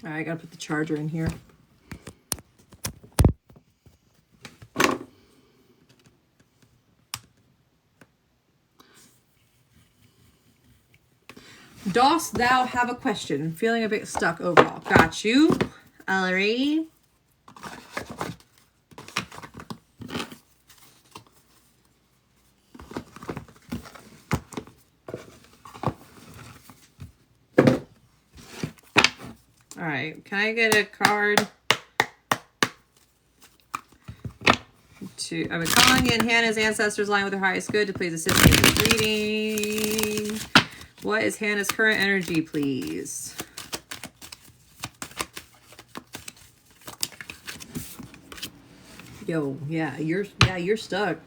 Speaker 1: All right, I gotta put the charger in here. Dost thou have a question? Feeling a bit stuck overall. Got you. Alrighty. Alright, can I get a card? I've been calling in Hannah's ancestors line with her highest good to please assist me in this reading. What is Hannah's current energy, please? Yo, yeah, you're stuck.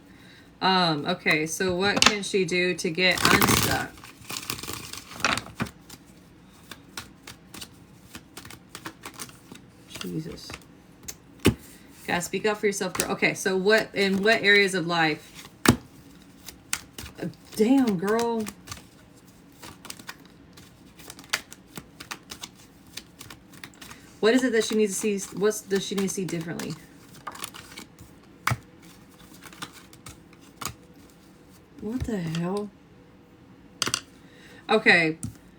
Speaker 1: Okay, so what can she do to get unstuck? Jesus. Gotta speak up for yourself, girl. Okay, so what areas of life? Damn, girl. What is it that she needs to see? What does she need to see differently? What the hell? Okay,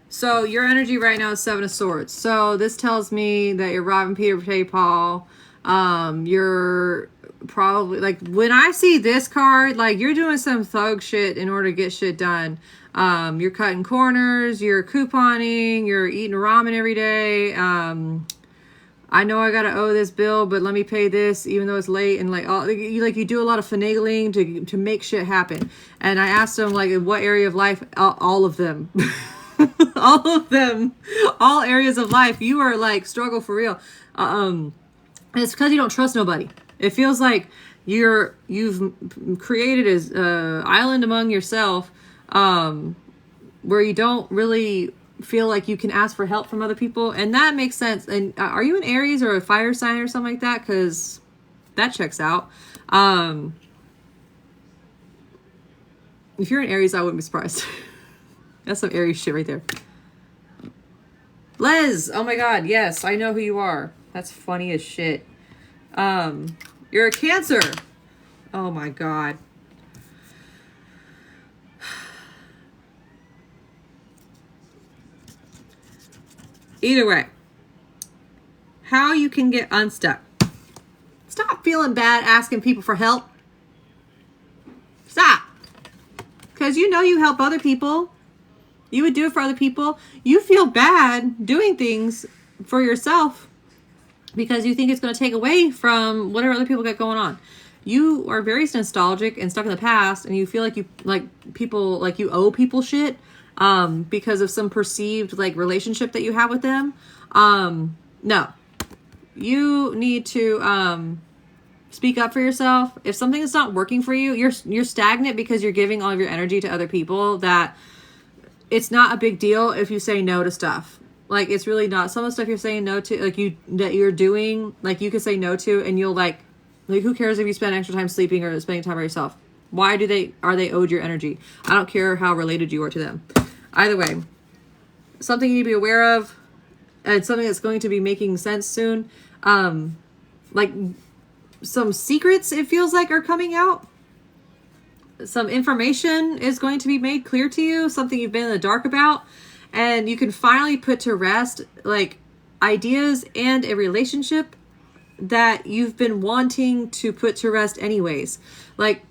Speaker 1: so your energy right now is Seven of Swords. So this tells me that you're robbing Peter to pay Paul. You're probably, like, when I see this card, like, you're doing some thug shit in order to get shit done. You're cutting corners, you're couponing, you're eating ramen every day. I know I gotta owe this bill, but let me pay this even though it's late. And you do a lot of finagling to make shit happen. And I asked them, like, in what area of life? All of them. All of them. All areas of life. You are, like, struggle for real. And it's because you don't trust nobody. It feels like you've created an island among yourself, where you don't really feel like you can ask for help from other people, and that makes sense. And are you an Aries or a fire sign or something like that? Because that checks out. If you're an Aries, I wouldn't be surprised. That's some Aries shit right there. Les, oh my god, yes, I know who you are. That's funny as shit. You're a Cancer. Oh my god. Either way, how you can get unstuck. Stop feeling bad asking people for help. Stop. Because you know you help other people. You would do it for other people. You feel bad doing things for yourself because you think it's going to take away from whatever other people got going on. You are very nostalgic and stuck in the past, and you feel like you owe people shit. Because of some perceived, like, relationship that you have with them. No. You need to speak up for yourself. If something is not working for you, you're stagnant because you're giving all of your energy to other people. That it's not a big deal if you say no to stuff. Like, it's really not. Some of the stuff you're saying no to, like, that you're doing, like, you could say no to, and you'll, like, who cares if you spend extra time sleeping or spending time by yourself? Why are they owed your energy? I don't care how related you are to them. Either way, something you need to be aware of, and something that's going to be making sense soon. Like, some secrets, it feels like, are coming out. Some information is going to be made clear to you, something you've been in the dark about, and you can finally put to rest, like, ideas and a relationship that you've been wanting to put to rest anyways. Like,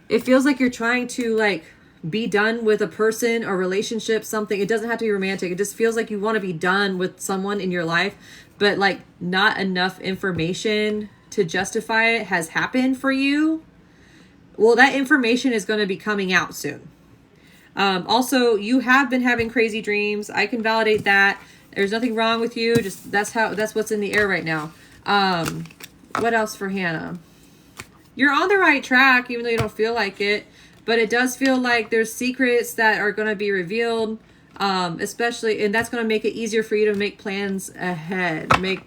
Speaker 1: it feels like you're trying to, like, be done with a person or relationship, something. It doesn't have to be romantic. It just feels like you want to be done with someone in your life, but, like, not enough information to justify it has happened for you. Well, that information is going to be coming out soon. Also, you have been having crazy dreams. I can validate that. There's nothing wrong with you. Just that's what's in the air right now. What else for Hannah? You're on the right track, even though you don't feel like it. But it does feel like there's secrets that are going to be revealed, especially, and that's going to make it easier for you to make plans ahead, make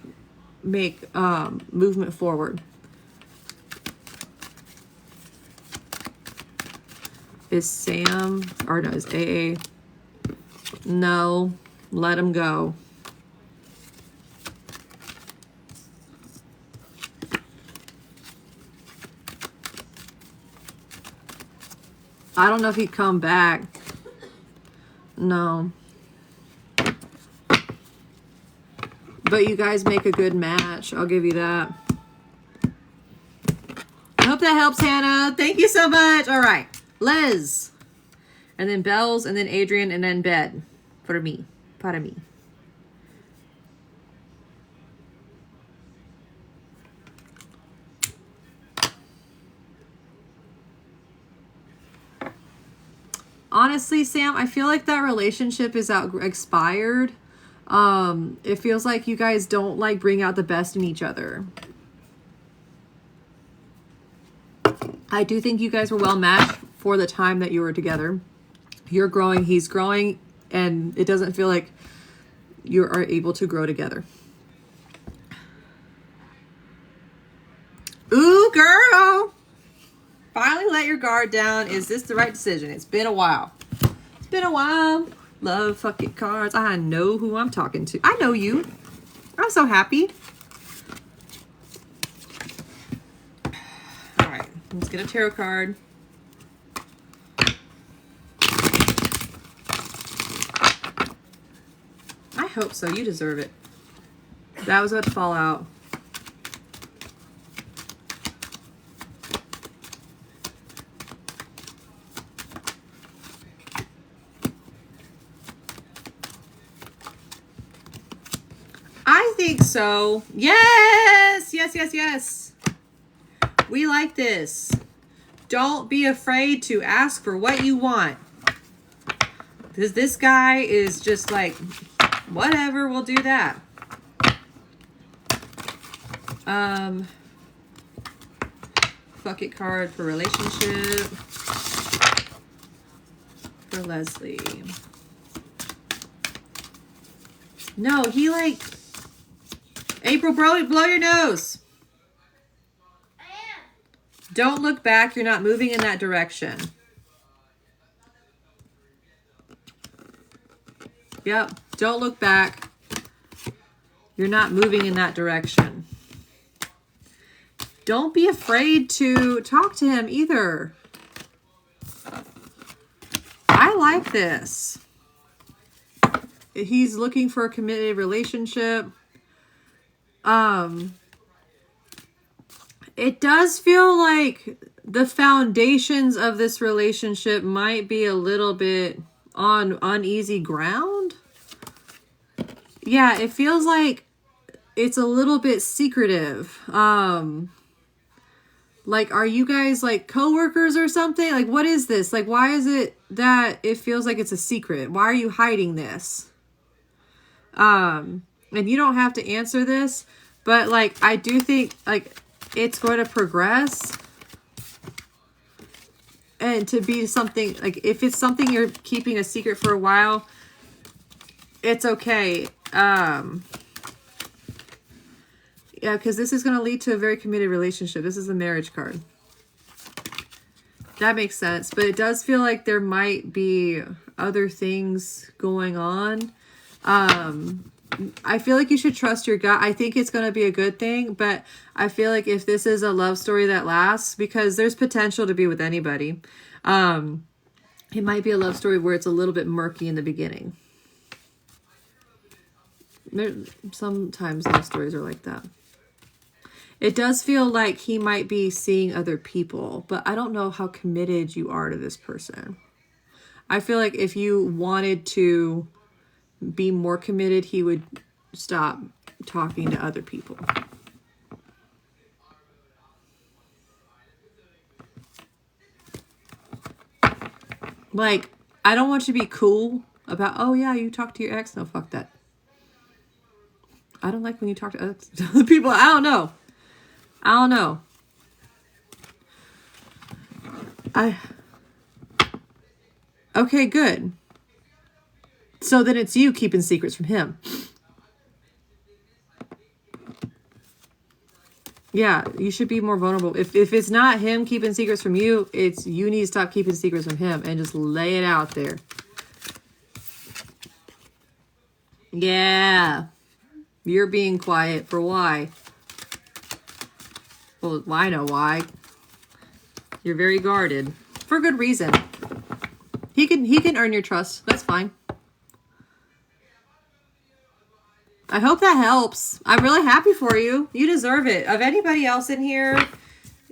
Speaker 1: movement forward. Is AA? No, let him go. I don't know if he'd come back. No. But you guys make a good match. I'll give you that. I hope that helps, Hannah. Thank you so much. All right. Les. And then Bells, and then Adrian, and then Bed. For me. Para me. Honestly, Sam, I feel like that relationship is expired. It feels like you guys don't, like, bring out the best in each other. I do think you guys were well matched for the time that you were together. You're growing, he's growing, and it doesn't feel like you are able to grow together. Ooh, girl. Finally let your guard down. Is this the right decision? It's been a while. It's been a while. Love fucking cards. I know who I'm talking to. I know you. I'm so happy. All right, let's get a tarot card. I hope so. You deserve it. That was about to fall out. I think so. Yes, yes, yes, yes. We like this. Don't be afraid to ask for what you want. Because this guy is just like, whatever, we'll do that. Fuck it card for relationship. For Leslie. No, he like... April, blow your nose.
Speaker 2: I am.
Speaker 1: Don't look back. You're not moving in that direction. Yep. Don't look back. You're not moving in that direction. Don't be afraid to talk to him either. I like this. He's looking for a committed relationship. It does feel like the foundations of this relationship might be a little bit on uneasy ground. Yeah, it feels like it's a little bit secretive. Like, are you guys like coworkers or something? Like, what is this? Like, why is it that it feels like it's a secret? Why are you hiding this? And you don't have to answer this, but like, I do think like it's going to progress and to be something like, if it's something you're keeping a secret for a while, it's okay. Yeah, because this is going to lead to a very committed relationship. This is a marriage card. That makes sense. But it does feel like there might be other things going on. I feel like you should trust your gut. I think it's going to be a good thing. But I feel like if this is a love story that lasts, because there's potential to be with anybody, it might be a love story where it's a little bit murky in the beginning. Sometimes love stories are like that. It does feel like he might be seeing other people, but I don't know how committed you are to this person. I feel like if you wanted to be more committed, he would stop talking to other people. Like, I don't want you to be cool about, oh yeah, you talked to your ex. No, fuck that. I don't like when you talk to other people. I don't know. Okay, good. So then it's you keeping secrets from him. Yeah, you should be more vulnerable. If it's not him keeping secrets from you, it's you need to stop keeping secrets from him and just lay it out there. Yeah. You're being quiet for why? Well, I know why. You're very guarded. For good reason. He can earn your trust. That's fine. I hope that helps. I'm really happy for you. You deserve it. Of anybody else in here,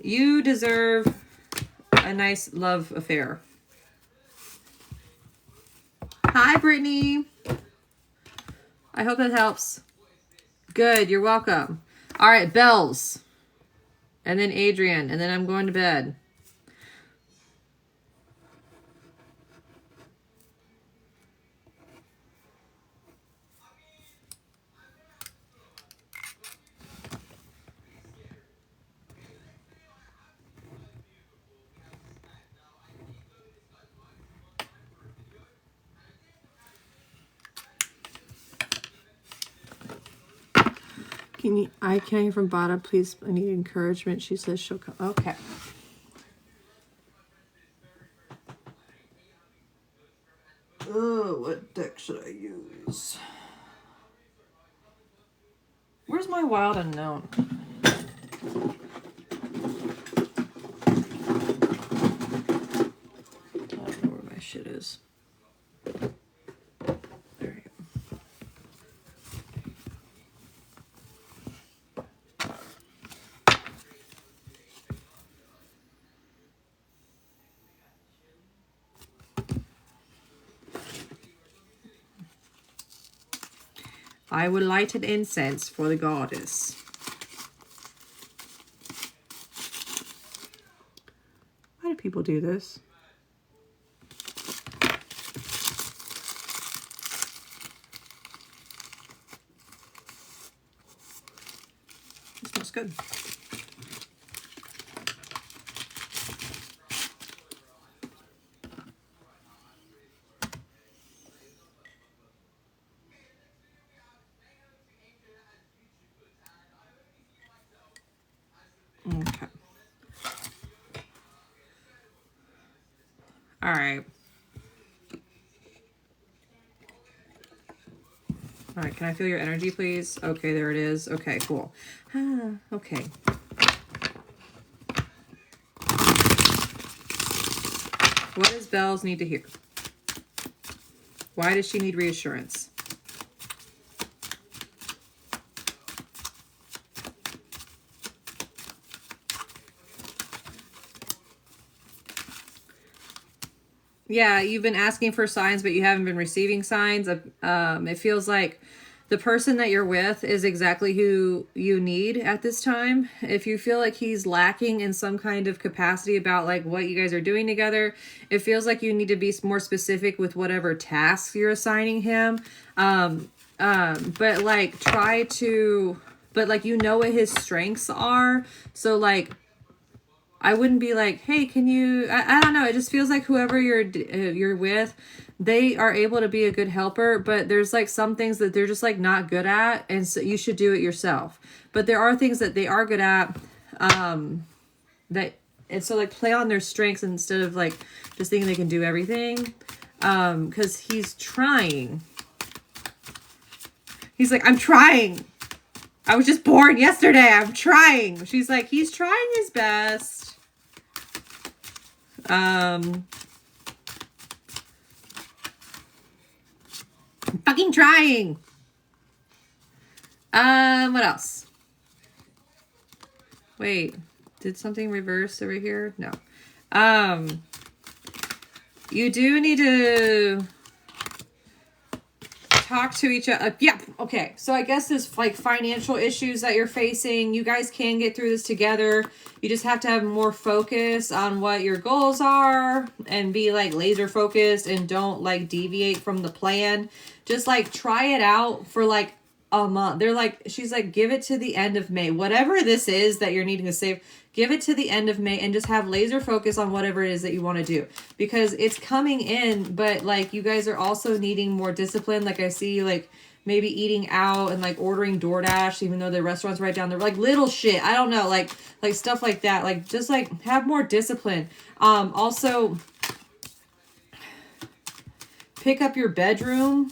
Speaker 1: you deserve a nice love affair. Hi, Brittany. I hope that helps. Good. You're welcome. All right, Bells. And then Adrian. And then I'm going to bed. I can't hear from Bada, please. I need encouragement. She says she'll come. Okay. Oh, what deck should I use? Where's my Wild Unknown? I don't know where my shit is. There you go. I will light an incense for the goddess. Why do people do this? It smells good. Okay. All right. All right, can I feel your energy, please? Okay, there it is. Okay, cool. Okay. What does Bells need to hear? Why does she need reassurance? Yeah, you've been asking for signs, but you haven't been receiving signs. It feels like the person that you're with is exactly who you need at this time. If you feel like he's lacking in some kind of capacity about like what you guys are doing together, it feels like you need to be more specific with whatever tasks you're assigning him. But like try to, but like you know what his strengths are. So like I wouldn't be like, hey, can you, I don't know. It just feels like whoever you're with, they are able to be a good helper, but there's like some things that they're just like not good at. And so you should do it yourself. But there are things that they are good at, and so like play on their strengths instead of like just thinking they can do everything. Cause he's trying. He's like, I'm trying. I was just born yesterday. I'm trying. She's like, he's trying his best. I'm fucking trying. What else? Wait, did something reverse over here? No. You do need to talk to each other. Yeah. Okay. So I guess there's like financial issues that you're facing. You guys can get through this together. You just have to have more focus on what your goals are and be like laser focused and don't like deviate from the plan. Just like try it out for like a month. She's like, give it to the end of May. Whatever this is that you're needing to save, give it to the end of May and just have laser focus on whatever it is that you want to do, because it's coming in, but like you guys are also needing more discipline. Like I see like maybe eating out and like ordering DoorDash, even though the restaurant's right down there, like little shit. I don't know, like stuff like that. Like just like have more discipline. Also pick up your bedroom.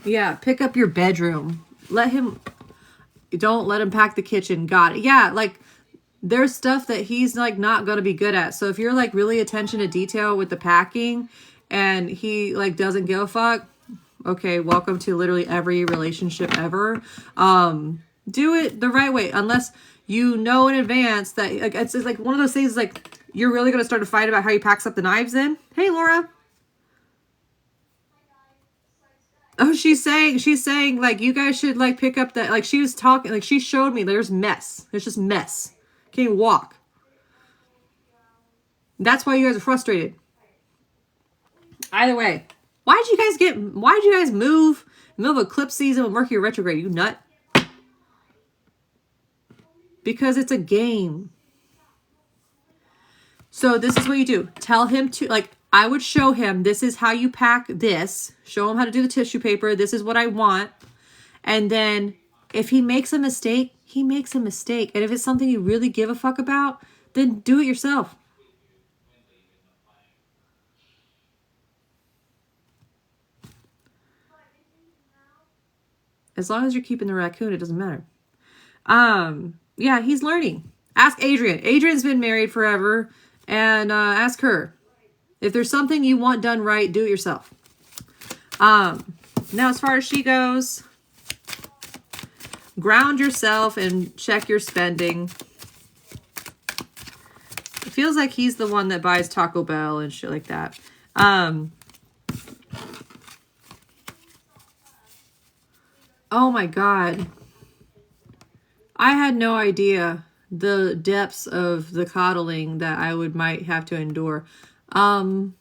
Speaker 1: Yeah, pick up your bedroom. Don't let him pack the kitchen. Got it. Yeah, like there's stuff that he's like not going to be good at. So if you're like really attention to detail with the packing and he like doesn't give a fuck, okay, welcome to literally every relationship ever. Do it the right way, unless you know in advance that like it's like one of those things like you're really going to start a fight about how he packs up the knives in. Hey, Laura. Oh, she's saying like you guys should like pick up that, like she was talking, like she showed me there's mess. There's just mess. Can't even walk. That's why you guys are frustrated. Either way, why'd you guys move in the middle of eclipse season with Mercury retrograde? You nut? Because it's a game. So this is what you do. Tell him to, like, I would show him, this is how you pack this. Show him how to do the tissue paper. This is what I want. And then if he makes a mistake, he makes a mistake. And if it's something you really give a fuck about, then do it yourself. As long as you're keeping the raccoon, it doesn't matter. Yeah, he's learning. Ask Adrian. Adrian's been married forever. And ask her. If there's something you want done right, do it yourself. Now, as far as she goes, ground yourself and check your spending. It feels like he's the one that buys Taco Bell and shit like that. Oh my God. I had no idea the depths of the coddling that I might have to endure. And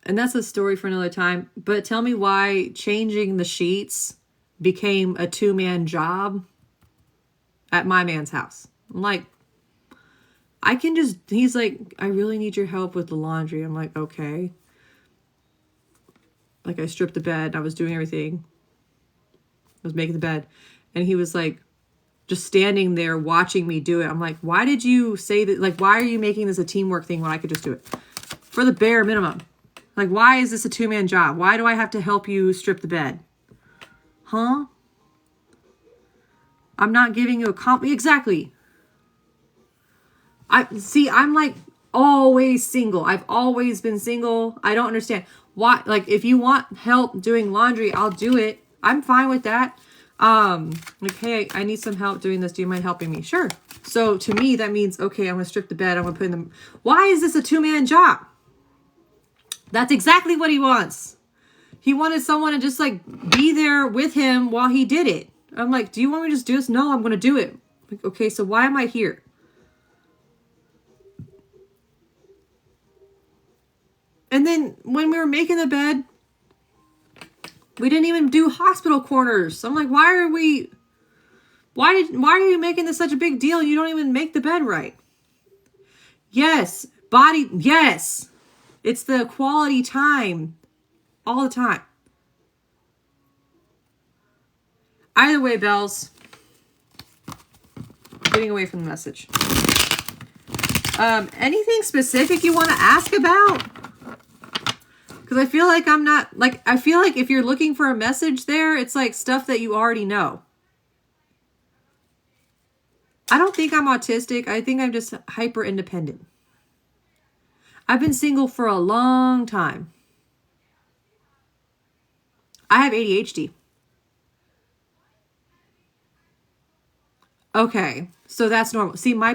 Speaker 1: that's a story for another time. But tell me why changing the sheets became a 2-man job at my man's house. I'm like, I can just, he's like, I really need your help with the laundry. I'm like, okay. Like, I stripped the bed. I was doing everything. I was making the bed. And he was like, just standing there watching me do it. I'm like, why did you say that? Like, why are you making this a teamwork thing when I could just do it? For the bare minimum. Like, why is this a 2-man job? Why do I have to help you strip the bed? Huh? I'm not giving you a compliment. Exactly. I'm like always single. I've always been single. I don't understand. Why? Like, if you want help doing laundry, I'll do it. I'm fine with that. Like, hey, I need some help doing this. Do you mind helping me? Sure. So to me, that means, okay, I'm going to strip the bed. I'm going to put in the... Why is this a 2-man job? That's exactly what he wants. He wanted someone to just like be there with him while he did it. I'm like, do you want me to just do this? No, I'm going to do it. Like, okay, so why am I here? And then when we were making the bed, we didn't even do hospital corners. I'm like, why are you making this such a big deal? You don't even make the bed right. Yes. Yes. It's the quality time all the time. Either way, Bells. Getting away from the message. Anything specific you want to ask about? Because I feel like I feel like if you're looking for a message there, it's like stuff that you already know. I don't think I'm autistic. I think I'm just hyper independent. I've been single for a long time. I have ADHD. Okay, so that's normal. See, I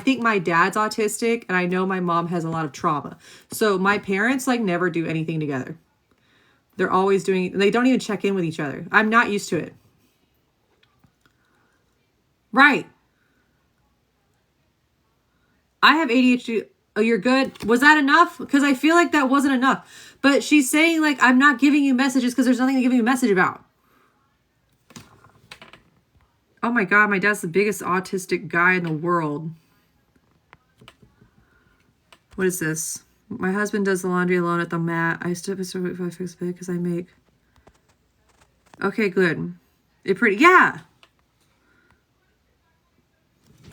Speaker 1: think my dad's autistic, and I know my mom has a lot of trauma. So my parents like never do anything together. They're always they don't even check in with each other. I'm not used to it. Right. I have ADHD. Oh, you're good. Was that enough? Because I feel like that wasn't enough. But she's saying like, I'm not giving you messages because there's nothing to give you a message about. Oh my God, my dad's the biggest autistic guy in the world. What is this? My husband does the laundry alone at the mat. I step aside if I fix bed because I make. Okay, good. Yeah.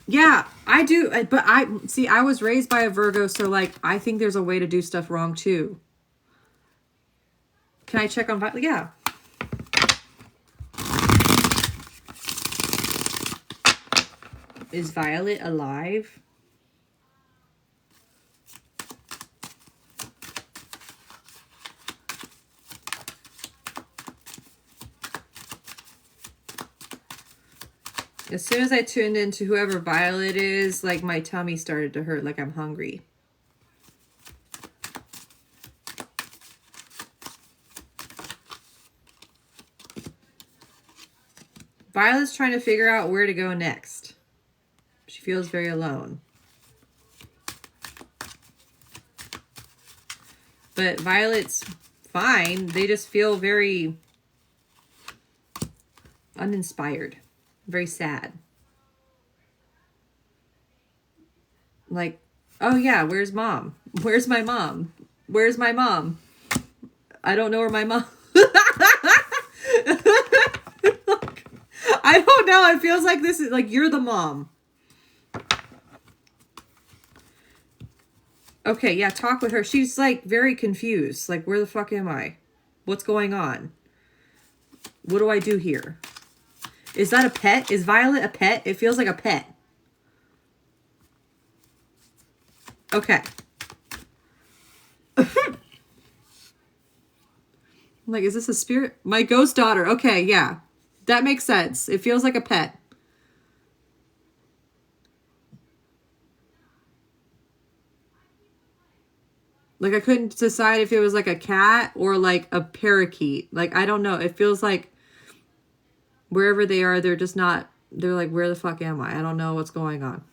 Speaker 1: Yeah, I do. But I was raised by a Virgo, so like, I think there's a way to do stuff wrong too. Can I check on Violet? Yeah. Is Violet alive? As soon as I tuned into whoever Violet is, like my tummy started to hurt, like I'm hungry. Violet's trying to figure out where to go next. She feels very alone. But Violet's fine. They just feel very uninspired. Very sad. Like, oh yeah, where's mom? Where's my mom? Where's my mom? I don't know where my mom. I don't know. It feels like this is like you're the mom. Okay, yeah, talk with her. She's like very confused. Like, where the fuck am I? What's going on? What do I do here? Is that a pet? Is Violet a pet? It feels like a pet. Okay. Like, is this a spirit? My ghost daughter. Okay, yeah. That makes sense. It feels like a pet. Like, I couldn't decide if it was like a cat or like a parakeet. Like, I don't know. It feels like wherever they are, they're just not, they're like, where the fuck am I? I don't know what's going on.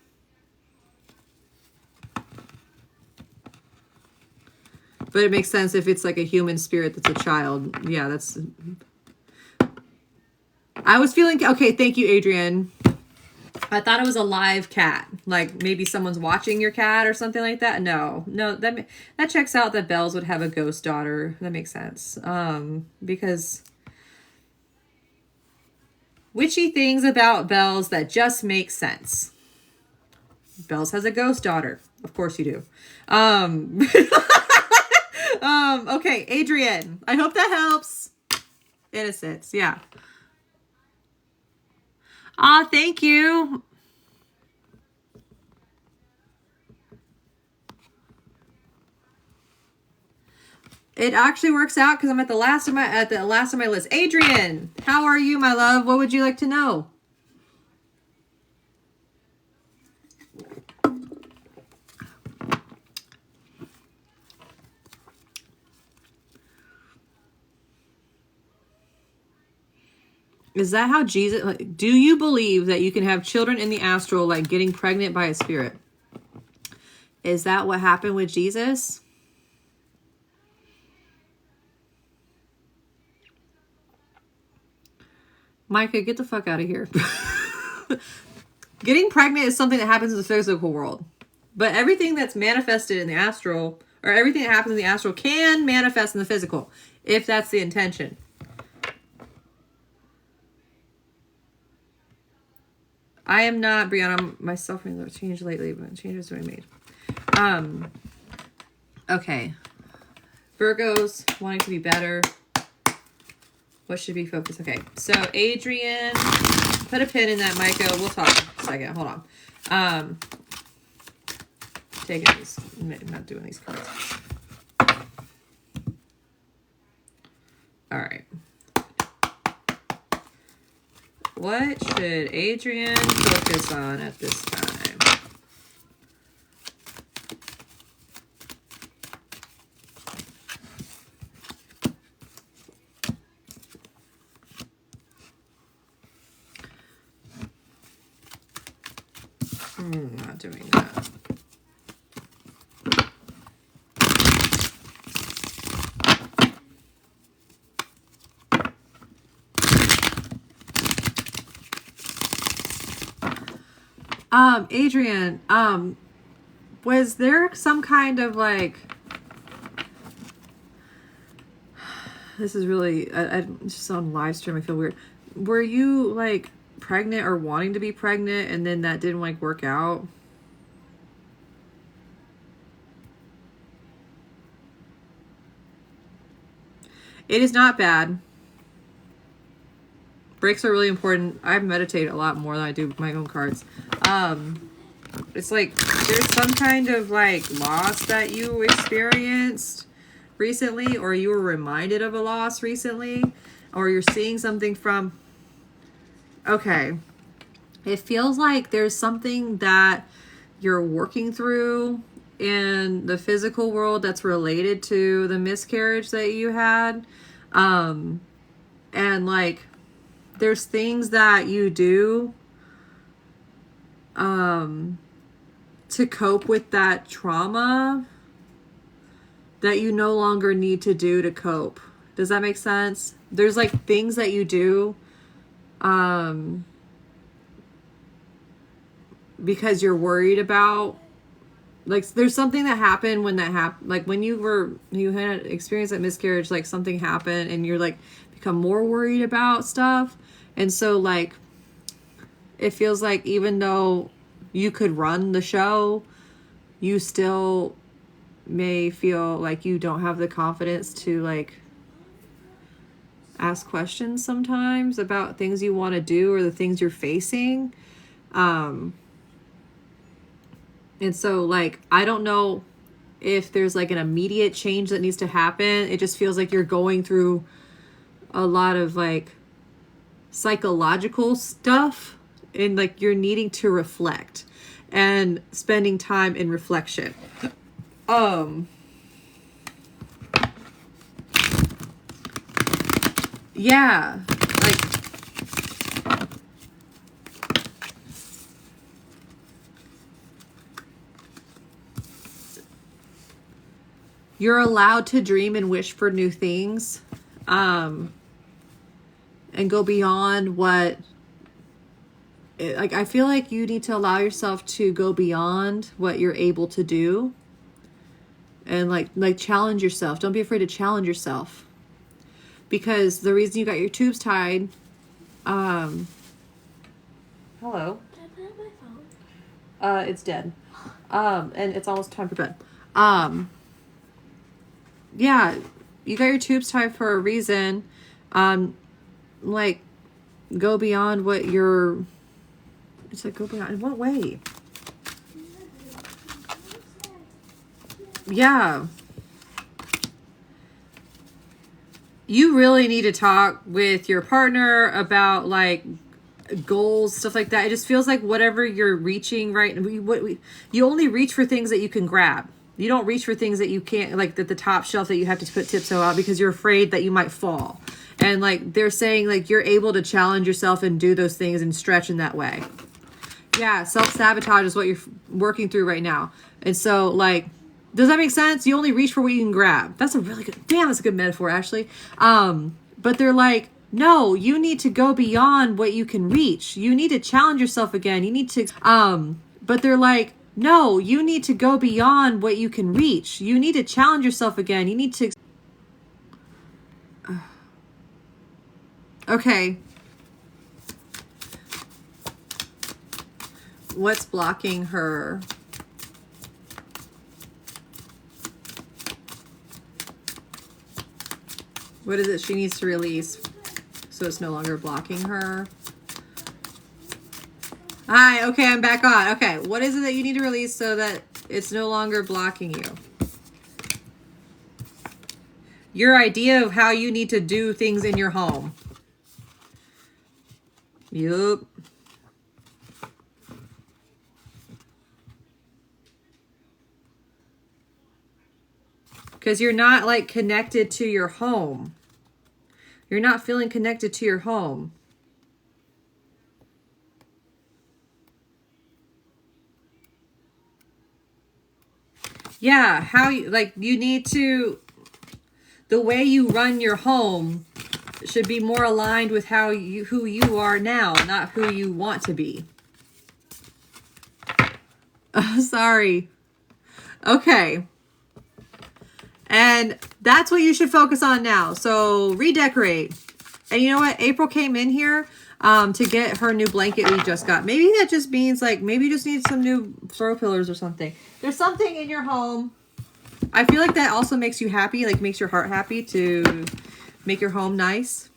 Speaker 1: But it makes sense if it's like a human spirit that's a child. Yeah, that's... I was feeling... Okay, thank you, Adrian. I thought it was a live cat. Like, maybe someone's watching your cat or something like that. No, that checks out that Bells would have a ghost daughter. That makes sense. Because... witchy things about Bells that just make sense. Bells has a ghost daughter. Of course you do. Okay, Adrian. I hope that helps. Innocence, yeah. Ah, thank you. It actually works out because I'm at the last of my list. Adrian, how are you, my love? What would you like to know? Is that how Jesus... Like, do you believe that you can have children in the astral, like getting pregnant by a spirit? Is that what happened with Jesus? Micah, get the fuck out of here. Getting pregnant is something that happens in the physical world. But everything that's manifested in the astral, or everything that happens in the astral, can manifest in the physical, if that's the intention. I am not, Brianna, myself changed lately, but changes were made. Okay. Virgos, wanting to be better. What should be focused? Okay, so Adrian, put a pin in that, Micah. We'll talk in a second. Hold on. Taking these, I'm not doing these cards. All right. What should Adrian focus on at this time? I'm not doing that. Adrian, was there some kind of like, this is really, I just on live stream, I feel weird. Were you like pregnant or wanting to be pregnant and then that didn't like work out? It is not bad. Breaks are really important. I meditate a lot more than I do my own cards. It's like there's some kind of like loss that you experienced recently, or you were reminded of a loss recently, or you're seeing something from... Okay. It feels like there's something that you're working through in the physical world that's related to the miscarriage that you had. And like, there's things that you do to cope with that trauma that you no longer need to do to cope. Does that make sense? There's like things that you do because you're worried about like there's something that happened when that happened, like when you had experienced that miscarriage, like something happened and you're like become more worried about stuff. And so like it feels like even though you could run the show, you still may feel like you don't have the confidence to like ask questions sometimes about things you want to do or the things you're facing. And so like I don't know if there's like an immediate change that needs to happen. It just feels like you're going through a lot of like psychological stuff and like you're needing to reflect and spending time in reflection. Yeah, like you're allowed to dream and wish for new things, and go beyond what, like, I feel like you need to allow yourself to go beyond what you're able to do and like challenge yourself. Don't be afraid to challenge yourself. Because the reason you got your tubes tied, hello.
Speaker 2: Can I put it on my phone?
Speaker 1: It's dead. And it's almost time for bed. Yeah, you got your tubes tied for a reason. Like, go beyond what you're, it's like, go beyond, in what way? Yeah. You really need to talk with your partner about like goals, stuff like that. It just feels like whatever you're reaching, right? You only reach for things that you can grab. You don't reach for things that you can't, like the top shelf that you have to put tiptoe out because you're afraid that you might fall. And like they're saying, like you're able to challenge yourself and do those things and stretch in that way. Yeah, self-sabotage is what you're working through right now. And so like, does that make sense? You only reach for what you can grab. That's a really good, that's a good metaphor, Ashley. But they're like, no, you need to go beyond what you can reach. You need to challenge yourself again. You need to, but they're like, no, you need to go beyond what you can reach. You need to challenge yourself again. You need to, okay. What's blocking her? What is it she needs to release so it's no longer blocking her? Hi, okay, I'm back on. Okay, what is it that you need to release so that it's no longer blocking you? Your idea of how you need to do things in your home. Yup. Because you're not like connected to your home. You're not feeling connected to your home. Yeah, how you, like, you need to, the way you run your home should be more aligned with who you are now, not who you want to be. Oh, sorry. Okay. And that's what you should focus on now. So redecorate. And you know what? April came in here to get her new blanket we just got. Maybe that just means like, maybe you just need some new throw pillows or something. There's something in your home. I feel like that also makes you happy, like makes your heart happy to make your home nice.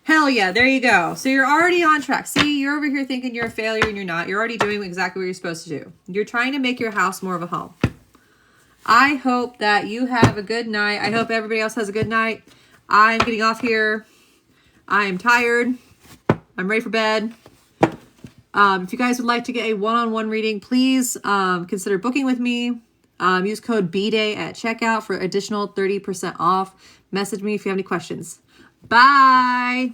Speaker 1: Hell yeah, there you go. So you're already on track. See, you're over here thinking you're a failure and you're not. You're already doing exactly what you're supposed to do. You're trying to make your house more of a home. I hope that you have a good night. I hope everybody else has a good night. I'm getting off here. I am tired. I'm ready for bed. If you guys would like to get a one-on-one reading, please consider booking with me. Use code BDAY at checkout for additional 30% off. Message me if you have any questions. Bye.